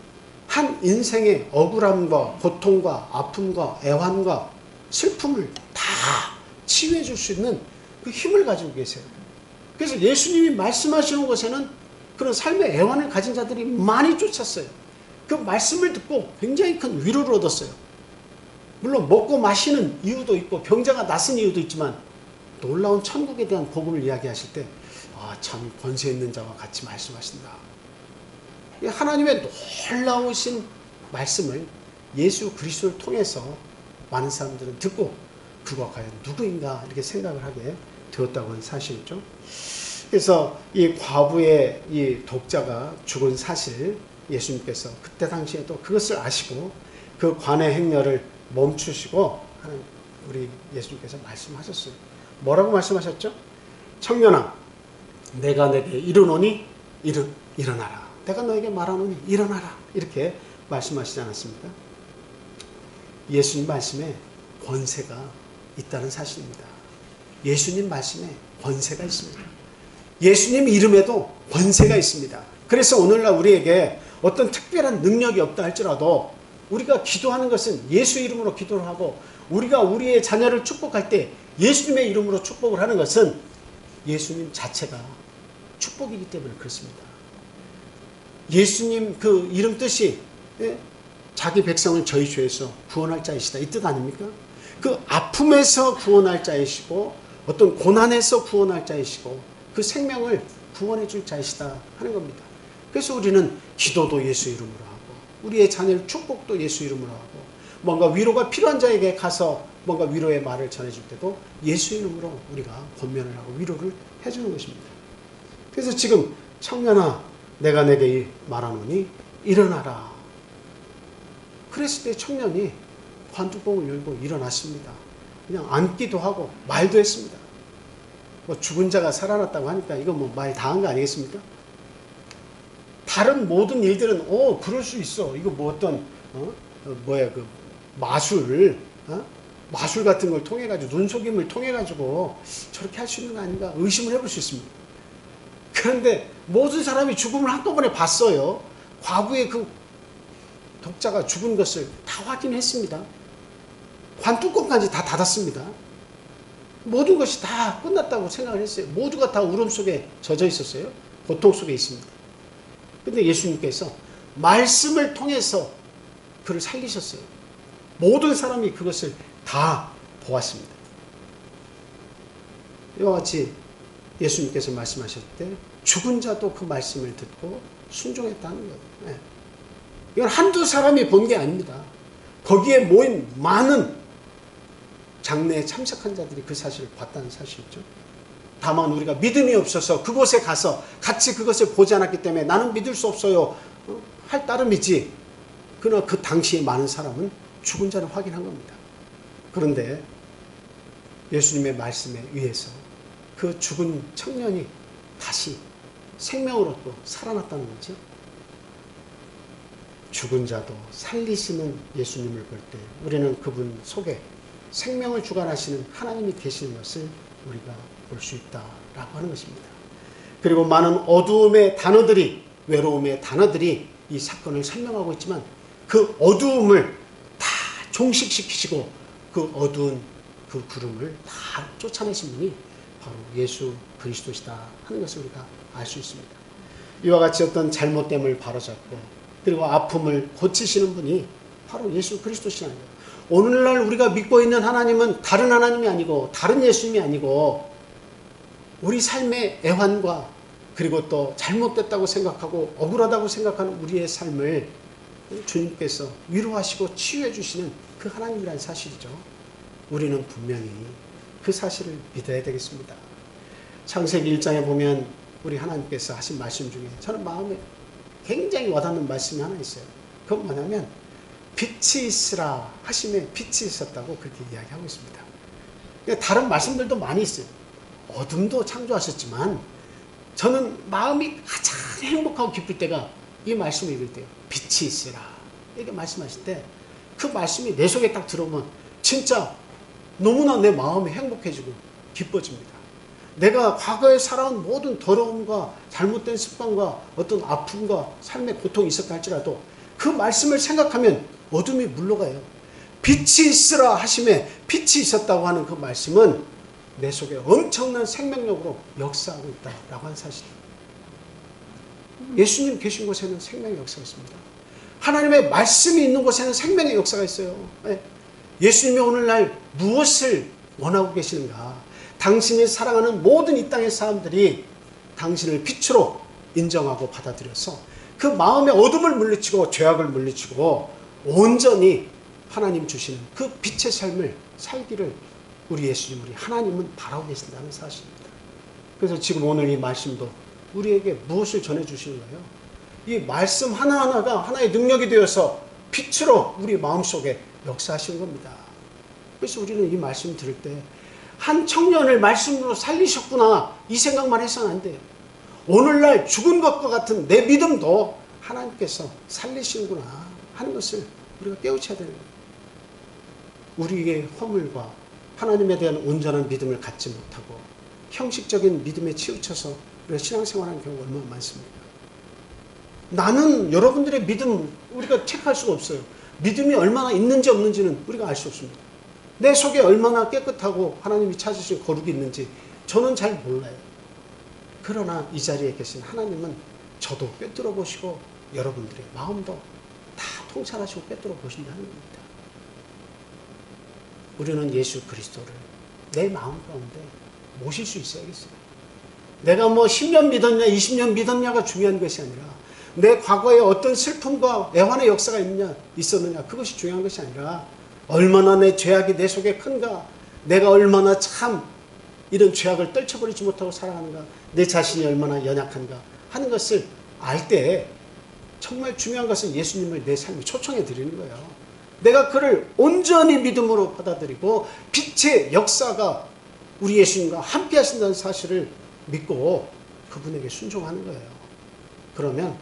한 인생의 억울함과 고통과 아픔과 애환과 슬픔을 다 치유해 줄 수 있는 그 힘을 가지고 계세요. 그래서 예수님이 말씀하시는 곳에는 그런 삶의 애환을 가진 자들이 많이 쫓았어요. 그 말씀을 듣고 굉장히 큰 위로를 얻었어요. 물론 먹고 마시는 이유도 있고 병자가 낫은 이유도 있지만 놀라운 천국에 대한 복음을 이야기하실 때 참 권세 있는 자와 같이 말씀하신다. 하나님의 놀라우신 말씀을 예수 그리스도를 통해서 많은 사람들은 듣고 그가 과연 누구인가 이렇게 생각을 하게 되었다고 하는 사실이죠. 그래서 이 과부의 이 독자가 죽은 사실 예수님께서 그때 당시에도 그것을 아시고 그 관의 행렬을 멈추시고 우리 예수님께서 말씀하셨어요. 뭐라고 말씀하셨죠? 청년아, 내가 내게 이르노니 일어나라. 내가 너에게 말하노니 일어나라. 이렇게 말씀하시지 않았습니까? 예수님 말씀에 권세가 있다는 사실입니다. 예수님 말씀에 권세가 있습니다. 예수님 이름에도 권세가 있습니다. 그래서 오늘날 우리에게 어떤 특별한 능력이 없다 할지라도 우리가 기도하는 것은 예수 이름으로 기도를 하고, 우리가 우리의 자녀를 축복할 때 예수님의 이름으로 축복을 하는 것은 예수님 자체가 축복이기 때문에 그렇습니다. 예수님 그 이름 뜻이 자기 백성을 저희 죄에서 구원할 자이시다, 이 뜻 아닙니까? 그 아픔에서 구원할 자이시고, 어떤 고난에서 구원할 자이시고, 그 생명을 구원해 줄 자이시다 하는 겁니다. 그래서 우리는 기도도 예수 이름으로 하고, 우리의 자녀를 축복도 예수 이름으로 하고, 뭔가 위로가 필요한 자에게 가서 뭔가 위로의 말을 전해줄 때도 예수 이름으로 우리가 권면을 하고 위로를 해주는 것입니다. 그래서 지금 청년아, 내가 내게 말하노니 일어나라. 그랬을 때 청년이 관뚜껑을 열고 일어났습니다. 그냥 앉기도 하고 말도 했습니다. 뭐 죽은 자가 살아났다고 하니까 이건 뭐 말 다 한 거 아니겠습니까? 다른 모든 일들은 그럴 수 있어. 이거 뭐 어떤 그 마술 마술 같은 걸 통해 가지고, 눈속임을 통해 가지고 저렇게 할 수 있는 거 아닌가 의심을 해볼 수 있습니다. 그런데 모든 사람이 죽음을 한꺼번에 봤어요. 과거에 그 독자가 죽은 것을 다 확인했습니다. 관뚜껑까지 다 닫았습니다. 모든 것이 다 끝났다고 생각을 했어요. 모두가 다 울음 속에 젖어 있었어요. 고통 속에 있습니다. 근데 예수님께서 말씀을 통해서 그를 살리셨어요. 모든 사람이 그것을 다 보았습니다. 이와 같이 예수님께서 말씀하실 때 죽은 자도 그 말씀을 듣고 순종했다는 거예요. 네. 이건 한두 사람이 본 게 아닙니다. 거기에 모인 많은 장래에 참석한 자들이 그 사실을 봤다는 사실이죠. 다만 우리가 믿음이 없어서 그곳에 가서 같이 그것을 보지 않았기 때문에 나는 믿을 수 없어요 할 따름이지, 그러나 그 당시에 많은 사람은 죽은 자를 확인한 겁니다. 그런데 예수님의 말씀에 의해서 그 죽은 청년이 다시 생명으로 또 살아났다는 거죠. 죽은 자도 살리시는 예수님을 볼 때 우리는 그분 속에 생명을 주관하시는 하나님이 계시는 것을 우리가 볼 수 있다라고 하는 것입니다. 그리고 많은 어두움의 단어들이, 외로움의 단어들이 이 사건을 설명하고 있지만 그 어두움을 다 종식시키시고 그 어두운 그 구름을 다 쫓아내신 분이 바로 예수 그리스도시다 하는 것을 우리가 알 수 있습니다. 이와 같이 어떤 잘못됨을 바로잡고 그리고 아픔을 고치시는 분이 바로 예수 그리스도시라는 거예요. 오늘날 우리가 믿고 있는 하나님은 다른 하나님이 아니고 다른 예수님이 아니고 우리 삶의 애환과 그리고 또 잘못됐다고 생각하고 억울하다고 생각하는 우리의 삶을 주님께서 위로하시고 치유해 주시는 그 하나님이라는 사실이죠. 우리는 분명히 그 사실을 믿어야 되겠습니다. 창세기 1장에 보면 우리 하나님께서 하신 말씀 중에 저는 마음에 굉장히 와닿는 말씀이 하나 있어요. 그건 뭐냐면 빛이 있으라 하심에 빛이 있었다고 그렇게 이야기하고 있습니다. 다른 말씀들도 많이 있어요. 어둠도 창조하셨지만 저는 마음이 가장 행복하고 기쁠 때가 이 말씀을 읽을 때요. 빛이 있으라 이렇게 말씀하실 때 그 말씀이 내 속에 딱 들어오면 진짜 너무나 내 마음이 행복해지고 기뻐집니다. 내가 과거에 살아온 모든 더러움과 잘못된 습관과 어떤 아픔과 삶의 고통이 있었다 할지라도 그 말씀을 생각하면 어둠이 물러가요. 빛이 있으라 하심에 빛이 있었다고 하는 그 말씀은 내 속에 엄청난 생명력으로 역사하고 있다라고 하는 사실입니다. 예수님 계신 곳에는 생명의 역사가 있습니다. 하나님의 말씀이 있는 곳에는 생명의 역사가 있어요. 예수님이 오늘날 무엇을 원하고 계시는가? 당신이 사랑하는 모든 이 땅의 사람들이 당신을 빛으로 인정하고 받아들여서 그 마음의 어둠을 물리치고 죄악을 물리치고 온전히 하나님 주시는 그 빛의 삶을 살기를 우리 예수님, 우리 하나님은 바라고 계신다는 사실입니다. 그래서 지금 오늘 이 말씀도 우리에게 무엇을 전해주시는 거예요? 이 말씀 하나하나가 하나의 능력이 되어서 빛으로 우리 마음속에 역사하시는 겁니다. 그래서 우리는 이 말씀 들을 때 한 청년을 말씀으로 살리셨구나, 이 생각만 해서는 안 돼요. 오늘날 죽은 것과 같은 내 믿음도 하나님께서 살리시는구나 하는 것을 우리가 깨우쳐야 되는 거예요. 우리의 허물과 하나님에 대한 온전한 믿음을 갖지 못하고 형식적인 믿음에 치우쳐서 우리가 신앙생활하는 경우가 얼마나 많습니까? 나는 여러분들의 믿음 우리가 체크할 수가 없어요. 믿음이 얼마나 있는지 없는지는 우리가 알 수 없습니다. 내 속에 얼마나 깨끗하고 하나님이 찾으신 거룩이 있는지 저는 잘 몰라요. 그러나 이 자리에 계신 하나님은 저도 꿰뚫어 보시고 여러분들의 마음도 다 통찰하시고 꿰뚫어 보신다는 겁니다. 우리는 예수 그리스도를 내 마음 가운데 모실 수 있어야겠어요. 내가 뭐 10년 믿었냐 20년 믿었냐가 중요한 것이 아니라 내 과거에 어떤 슬픔과 애환의 역사가 있었느냐 그것이 중요한 것이 아니라 얼마나 내 죄악이 내 속에 큰가, 내가 얼마나 참 이런 죄악을 떨쳐버리지 못하고 살아가는가, 내 자신이 얼마나 연약한가 하는 것을 알 때 정말 중요한 것은 예수님을 내 삶에 초청해 드리는 거예요. 내가 그를 온전히 믿음으로 받아들이고 빛의 역사가 우리 예수님과 함께 하신다는 사실을 믿고 그분에게 순종하는 거예요. 그러면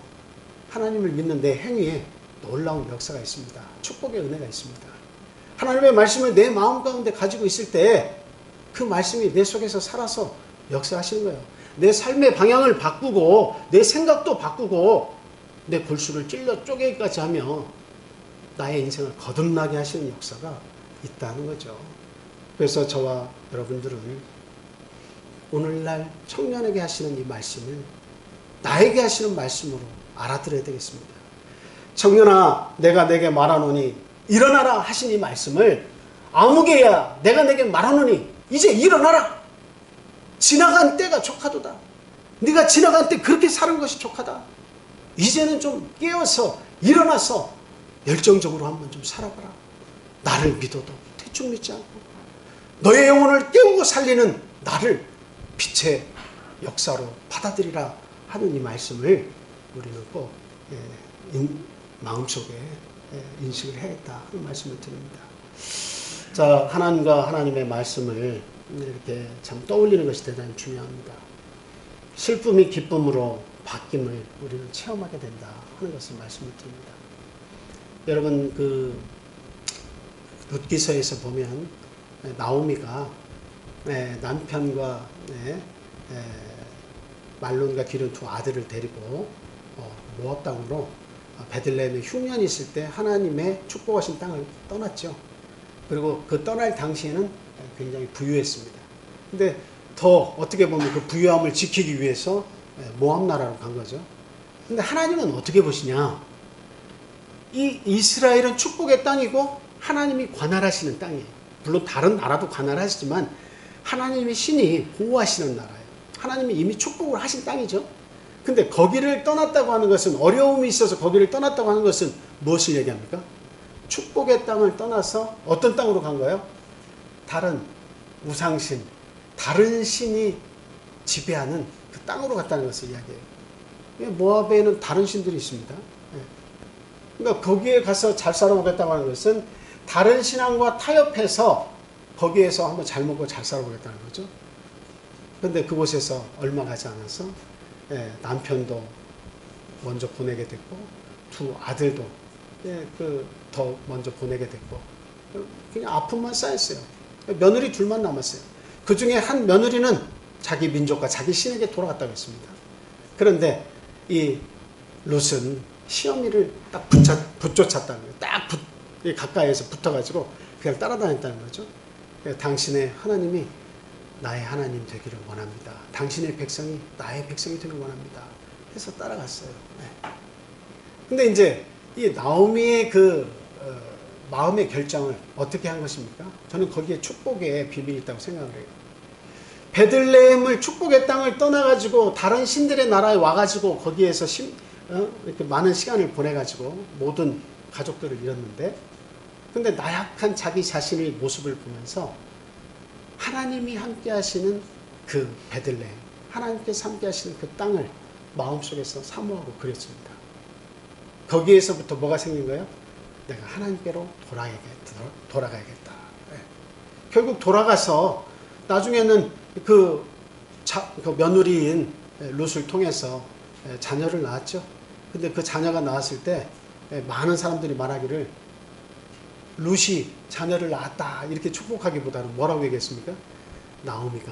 하나님을 믿는 내 행위에 놀라운 역사가 있습니다. 축복의 은혜가 있습니다. 하나님의 말씀을 내 마음 가운데 가지고 있을 때 그 말씀이 내 속에서 살아서 역사하시는 거예요. 내 삶의 방향을 바꾸고 내 생각도 바꾸고 내 골수를 찔러 쪼개기까지 하며 나의 인생을 거듭나게 하시는 역사가 있다는 거죠. 그래서 저와 여러분들은 오늘날 청년에게 하시는 이 말씀을 나에게 하시는 말씀으로 알아들어야 되겠습니다. 청년아, 내가 내게 말하노니 일어나라 하신 이 말씀을 아무개야, 내가 내게 말하노니 이제 일어나라. 지나간 때가 족하도다. 네가 지나간 때 그렇게 사는 것이 족하다. 이제는 좀 깨어서 일어나서 열정적으로 한번 좀 살아봐라. 나를 믿어도 대충 믿지 않고 너의 영혼을 깨우고 살리는 나를 빛의 역사로 받아들이라 하는 이 말씀을 우리는 꼭 마음속에 인식을 해야겠다 하는 말씀을 드립니다. 자, 하나님과 하나님의 말씀을 이렇게 참 떠올리는 것이 대단히 중요합니다. 슬픔이 기쁨으로 바뀜을 우리는 체험하게 된다 하는 것을 말씀을 드립니다. 여러분, 그 룻기서에서 보면 나오미가 남편과 말론과 기른 두 아들을 데리고 모압 땅으로 베들레헴에 흉년이 있을 때 하나님의 축복하신 땅을 떠났죠. 그리고 그 떠날 당시에는 굉장히 부유했습니다. 근데 더 어떻게 보면 그 부유함을 지키기 위해서 모압 나라로 간 거죠. 근데 하나님은 어떻게 보시냐? 이 이스라엘은 축복의 땅이고 하나님이 관할하시는 땅이에요. 물론 다른 나라도 관할하시지만 하나님의 신이 보호하시는 나라예요. 하나님이 이미 축복을 하신 땅이죠. 근데 거기를 떠났다고 하는 것은, 어려움이 있어서 거기를 떠났다고 하는 것은 무엇을 얘기합니까? 축복의 땅을 떠나서 어떤 땅으로 간 거예요? 다른 우상신, 다른 신이 지배하는 그 땅으로 갔다는 것을 이야기해요. 모압에는 다른 신들이 있습니다. 그러니까 거기에 가서 잘 살아보겠다고 하는 것은 다른 신앙과 타협해서 거기에서 한번 잘 먹고 잘 살아보겠다는 거죠. 그런데 그곳에서 얼마 가지 않아서 남편도 먼저 보내게 됐고 두 아들도 더 먼저 보내게 됐고 그냥 아픔만 쌓였어요. 며느리 둘만 남았어요. 그 중에 한 며느리는 자기 민족과 자기 신에게 돌아갔다고 했습니다. 그런데 이 룻은 시어미를 딱 붙쫓았다는 거예요. 딱 가까이에서 붙어가지고 그냥 따라다녔다는 거죠. 당신의 하나님이 나의 하나님 되기를 원합니다. 당신의 백성이 나의 백성이 되기를 원합니다. 해서 따라갔어요. 근데 이제 이 나오미의 마음의 결정을 어떻게 한 것입니까? 저는 거기에 축복의 비밀이 있다고 생각을 해요. 베들레헴을 축복의 땅을 떠나가지고 다른 신들의 나라에 와가지고 거기에서 이렇게 많은 시간을 보내가지고 모든 가족들을 잃었는데, 근데 나약한 자기 자신의 모습을 보면서 하나님이 함께 하시는 그 베들레헴, 하나님께서 함께 하시는 그 땅을 마음속에서 사모하고 그렸습니다. 거기에서부터 뭐가 생긴 거예요? 내가 하나님께로 돌아가야겠다. 결국 돌아가서 나중에는 그 며느리인 룻을 통해서 자녀를 낳았죠. 근데 그 자녀가 나왔을 때 많은 사람들이 말하기를 룻이 자녀를 낳았다 이렇게 축복하기보다는 뭐라고 얘기했습니까? 나오미가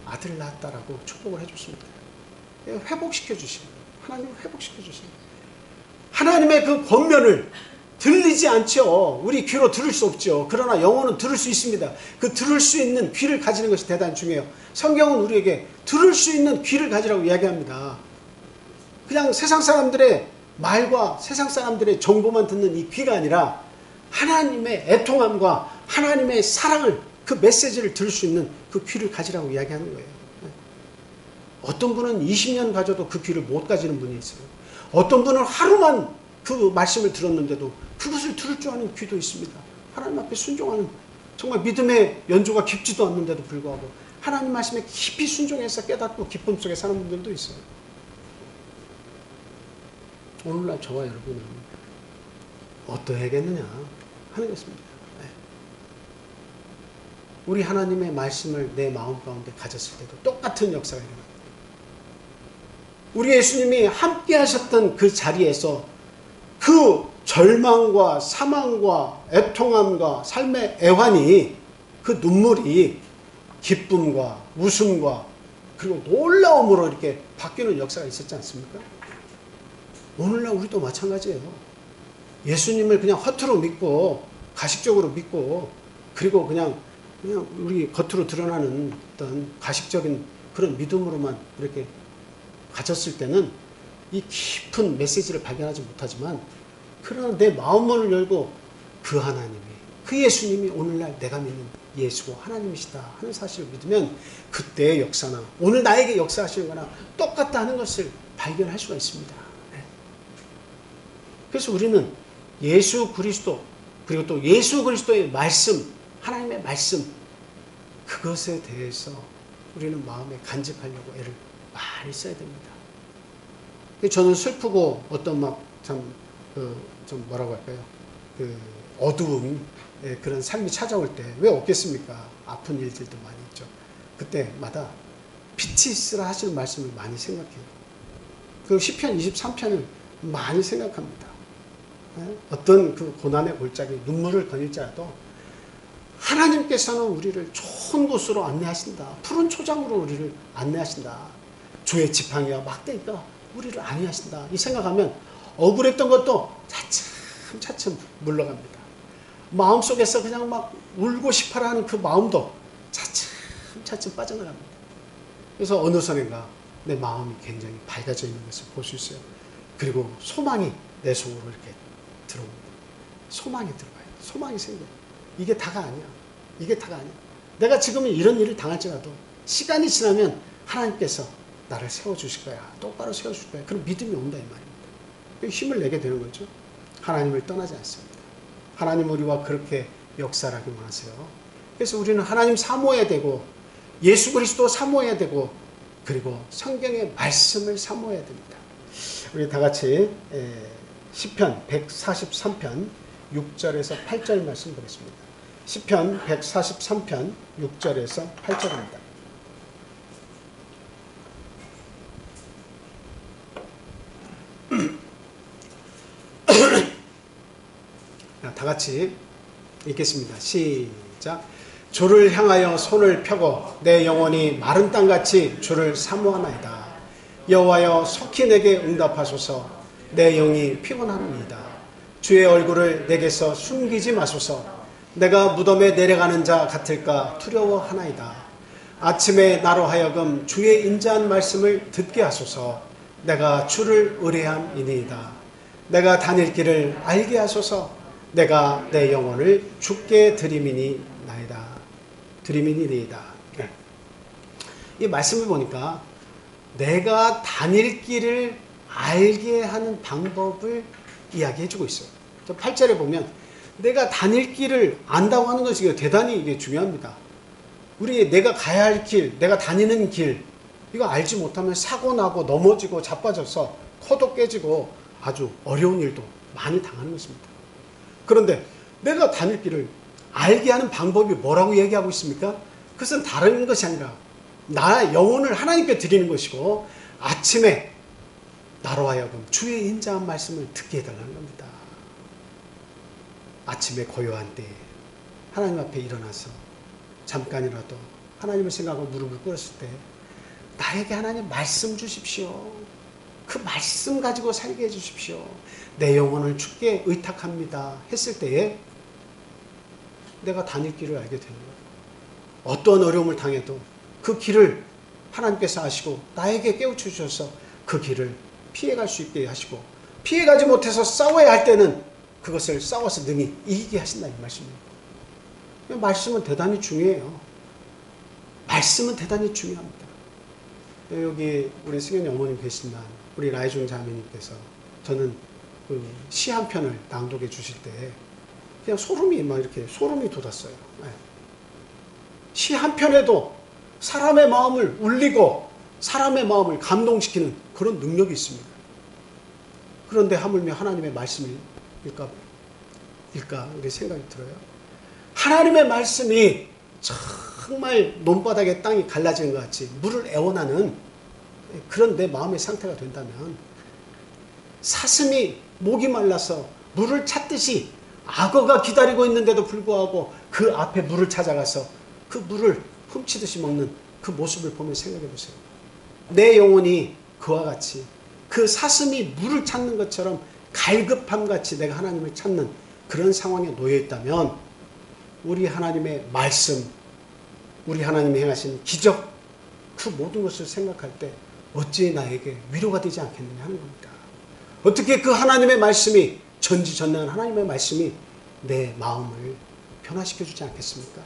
아들을 낳았다라고 축복을 해줬습니다. 회복시켜 주십니다. 하나님을 회복시켜 주십니다. 하나님의 그 권면을 들리지 않죠. 우리 귀로 들을 수 없죠. 그러나 영혼은 들을 수 있습니다. 그 들을 수 있는 귀를 가지는 것이 대단히 중요해요. 성경은 우리에게 들을 수 있는 귀를 가지라고 이야기합니다. 그냥 세상 사람들의 말과 세상 사람들의 정보만 듣는 이 귀가 아니라 하나님의 애통함과 하나님의 사랑을, 그 메시지를 들을 수 있는 그 귀를 가지라고 이야기하는 거예요. 어떤 분은 20년 가져도 그 귀를 못 가지는 분이 있어요. 어떤 분은 하루만 그 말씀을 들었는데도 그것을 들을 줄 아는 귀도 있습니다. 하나님 앞에 순종하는, 정말 믿음의 연조가 깊지도 않는데도 불구하고 하나님 말씀에 깊이 순종해서 깨닫고 기쁨 속에 사는 분들도 있어요. 오늘날 저와 여러분은 어떠해야겠느냐 하는 것입니다. 우리 하나님의 말씀을 내 마음 가운데 가졌을 때도 똑같은 역사가 일어납니다. 우리 예수님이 함께 하셨던 그 자리에서 그 절망과 사망과 애통함과 삶의 애환이, 그 눈물이 기쁨과 웃음과 그리고 놀라움으로 이렇게 바뀌는 역사가 있었지 않습니까? 오늘날 우리도 마찬가지예요. 예수님을 그냥 허투루 믿고 가식적으로 믿고 그리고 그냥 우리 겉으로 드러나는 어떤 가식적인 그런 믿음으로만 이렇게 가졌을 때는 이 깊은 메시지를 발견하지 못하지만, 그러나 내 마음문을 열고 그 하나님이, 그 예수님이 오늘날 내가 믿는 예수고 하나님이시다 하는 사실을 믿으면 그때의 역사나 오늘 나에게 역사하시는 거나 똑같다 하는 것을 발견할 수가 있습니다. 그래서 우리는 예수 그리스도, 그리고 또 예수 그리스도의 말씀, 하나님의 말씀, 그것에 대해서 우리는 마음에 간직하려고 애를 많이 써야 됩니다. 저는 슬프고 어떤 좀 뭐라고 할까요? 어두운 그런 삶이 찾아올 때 왜 없겠습니까? 아픈 일들도 많이 있죠. 그때마다 빛이 있으라 하시는 말씀을 많이 생각해요. 그 시편 23편을 많이 생각합니다. 어떤 그 고난의 골짜기, 눈물을 거닐지라도 하나님께서는 우리를 좋은 곳으로 안내하신다. 푸른 초장으로 우리를 안내하신다. 주의 지팡이와 막대기가 우리를 안내하신다. 이 생각하면 억울했던 것도 차츰차츰 물러갑니다. 마음속에서 그냥 막 울고 싶어라 하는 그 마음도 차츰차츰 빠져나갑니다. 그래서 어느 선인가 내 마음이 굉장히 밝아져 있는 것을 볼 수 있어요. 그리고 소망이 내 속으로 이렇게 들어옵니다. 소망이 들어가요. 소망이 생겨요. 이게 다가 아니야. 이게 다가 아니야. 내가 지금 이런 일을 당할지라도 시간이 지나면 하나님께서 나를 세워주실 거야. 똑바로 세워주실 거야. 그런 믿음이 온다 이 말입니다. 힘을 내게 되는 거죠. 하나님을 떠나지 않습니다. 하나님 우리와 그렇게 역사하기 원하세요. 그래서 우리는 하나님 사모해야 되고 예수 그리스도 사모해야 되고 그리고 성경의 말씀을 사모해야 됩니다. 우리 다 같이 시편 143편 6절에서 8절 말씀 보겠습니다. 시편 143편 6절에서 8절입니다. 다 같이 읽겠습니다. 시작. 주를 향하여 손을 펴고 내 영혼이 마른 땅같이 주를 사모하나이다. 여호와여 속히 내게 응답하소서. 내 영이 피곤합니다. 주의 얼굴을 내게서 숨기지 마소서. 내가 무덤에 내려가는 자 같을까 두려워하나이다. 아침에 나로 하여금 주의 인자한 말씀을 듣게 하소서. 내가 주를 의뢰함이니이다. 내가 다닐 길을 알게 하소서. 내가 내 영혼을 주께 드리미니나이다. 드리미니이다. 이 말씀을 보니까 내가 다닐 길을 알게 하는 방법을 이야기해주고 있어요. 8절에 보면 내가 다닐 길을 안다고 하는 것이 대단히 이게 중요합니다. 내가 가야 할 길, 내가 다니는 길, 이거 알지 못하면 사고 나고 넘어지고 자빠져서 코도 깨지고 아주 어려운 일도 많이 당하는 것입니다. 그런데 내가 다닐 길을 알게 하는 방법이 뭐라고 얘기하고 있습니까? 그것은 다른 것이 아니라 나의 영혼을 하나님께 드리는 것이고 아침에 나로 하여금 주의 인자한 말씀을 듣게 해달라는 겁니다. 아침에 고요한 때에 하나님 앞에 일어나서 잠깐이라도 하나님을 생각하고 무릎을 꿇었을 때 나에게 하나님 말씀 주십시오. 그 말씀 가지고 살게 해주십시오. 내 영혼을 주께 의탁합니다 했을 때에 내가 다닐 길을 알게 되는 거예요. 어떠한 어려움을 당해도 그 길을 하나님께서 하시고 나에게 깨우쳐 주셔서 그 길을 피해갈 수 있게 하시고 피해가지 못해서 싸워야 할 때는 그것을 싸워서 능히 이기게 하신다 이 말씀입니다. 말씀은 대단히 중요해요. 말씀은 대단히 중요합니다. 여기 우리 승현이 어머님 계신만 우리 라이중 자매님께서 저는 그 시 한 편을 낭독해 주실 때 그냥 소름이 막 이렇게 소름이 돋았어요. 시 한 편에도 사람의 마음을 울리고 사람의 마음을 감동시키는 그런 능력이 있습니다. 그런데 하물며 하나님의 말씀일까 이렇게 생각이 들어요. 하나님의 말씀이 정말 논바닥에 땅이 갈라지는 것 같이 물을 애원하는 그런 내 마음의 상태가 된다면 사슴이 목이 말라서 물을 찾듯이 악어가 기다리고 있는데도 불구하고 그 앞에 물을 찾아가서 그 물을 훔치듯이 먹는 그 모습을 보면 생각해 보세요. 내 영혼이 그와 같이 그 사슴이 물을 찾는 것처럼 갈급함같이 내가 하나님을 찾는 그런 상황에 놓여 있다면 우리 하나님의 말씀, 우리 하나님이 행하신 기적, 그 모든 것을 생각할 때 어찌 나에게 위로가 되지 않겠느냐 하는 겁니다. 어떻게 그 하나님의 말씀이 전지전능한 하나님의 말씀이 내 마음을 변화시켜 주지 않겠습니까?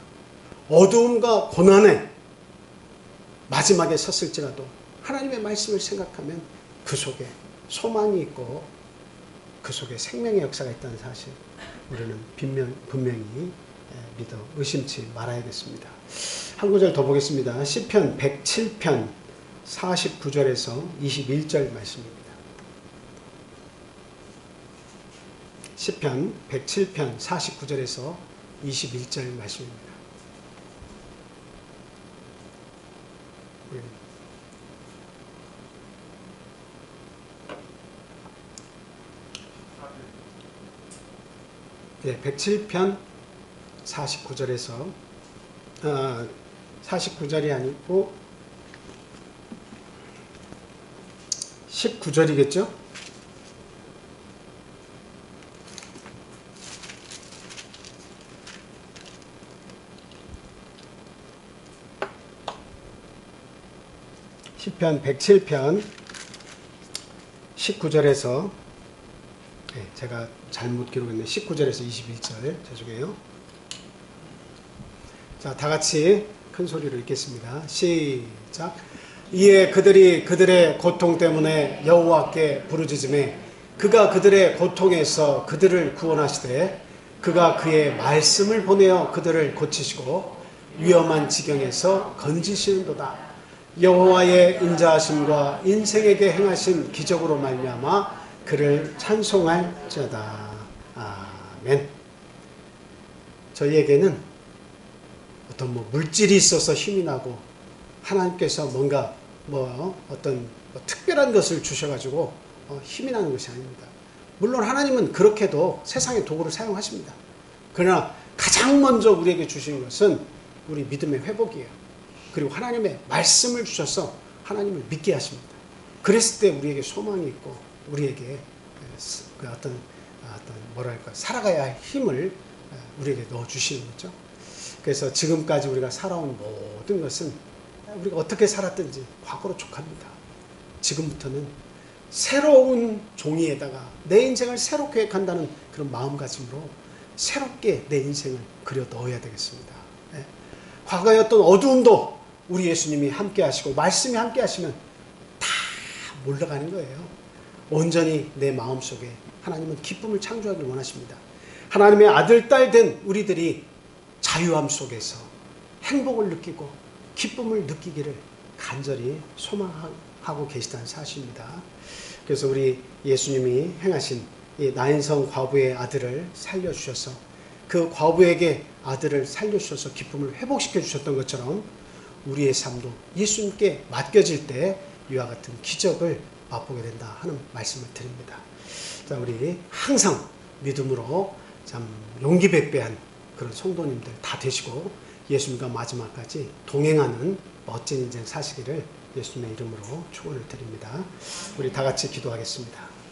어두움과 고난의 마지막에 섰을지라도 하나님의 말씀을 생각하면 그 속에 소망이 있고 그 속에 생명의 역사가 있다는 사실 우리는 분명히 믿어 의심치 말아야겠습니다. 한 구절 더 보겠습니다. 시편 107편 49절에서 21절 말씀입니다. 시편 107편 49절에서 21절 말씀입니다. 네, 107편 49절에서 49절이 아니고 19절이겠죠? 시편 107편 19절에서 제가 잘못 기록했네요. 19절에서 21절 죄송해요. 자, 다 같이 큰 소리로 읽겠습니다. 시작. 이에 그들이 그들의 고통 때문에 여호와께 부르짖음에 그가 그들의 고통에서 그들을 구원하시되 그가 그의 말씀을 보내어 그들을 고치시고 위험한 지경에서 건지시는도다. 여호와의 인자하심과 인생에게 행하신 기적으로 말미암아 그를 찬송할지어다. 아멘. 저희에게는 어떤 물질이 있어서 힘이 나고 하나님께서 뭔가 어떤 특별한 것을 주셔가지고 힘이 나는 것이 아닙니다. 물론 하나님은 그렇게도 세상의 도구를 사용하십니다. 그러나 가장 먼저 우리에게 주신 것은 우리 믿음의 회복이에요. 그리고 하나님의 말씀을 주셔서 하나님을 믿게 하십니다. 그랬을 때 우리에게 소망이 있고 우리에게 어떤 살아가야 할 힘을 우리에게 넣어주시는 거죠. 그래서 지금까지 우리가 살아온 모든 것은 우리가 어떻게 살았든지 과거로 족합니다. 지금부터는 새로운 종이에다가 내 인생을 새로 계획한다는 그런 마음가짐으로 새롭게 내 인생을 그려 넣어야 되겠습니다. 네. 과거의 어떤 어두움도 우리 예수님이 함께 하시고 말씀이 함께 하시면 다 몰려가는 거예요. 온전히 내 마음속에 하나님은 기쁨을 창조하길 원하십니다. 하나님의 아들, 딸 된 우리들이 자유함 속에서 행복을 느끼고 기쁨을 느끼기를 간절히 소망하고 계시다는 사실입니다. 그래서 우리 예수님이 행하신 이 나인성 과부의 아들을 살려주셔서 그 과부에게 아들을 살려주셔서 기쁨을 회복시켜 주셨던 것처럼 우리의 삶도 예수님께 맡겨질 때 이와 같은 기적을 맛보게 된다 하는 말씀을 드립니다. 자, 우리 항상 믿음으로 참 용기백배한 그런 성도님들 다 되시고 예수님과 마지막까지 동행하는 멋진 인생 사시기를 예수님의 이름으로 축원을 드립니다. 우리 다 같이 기도하겠습니다.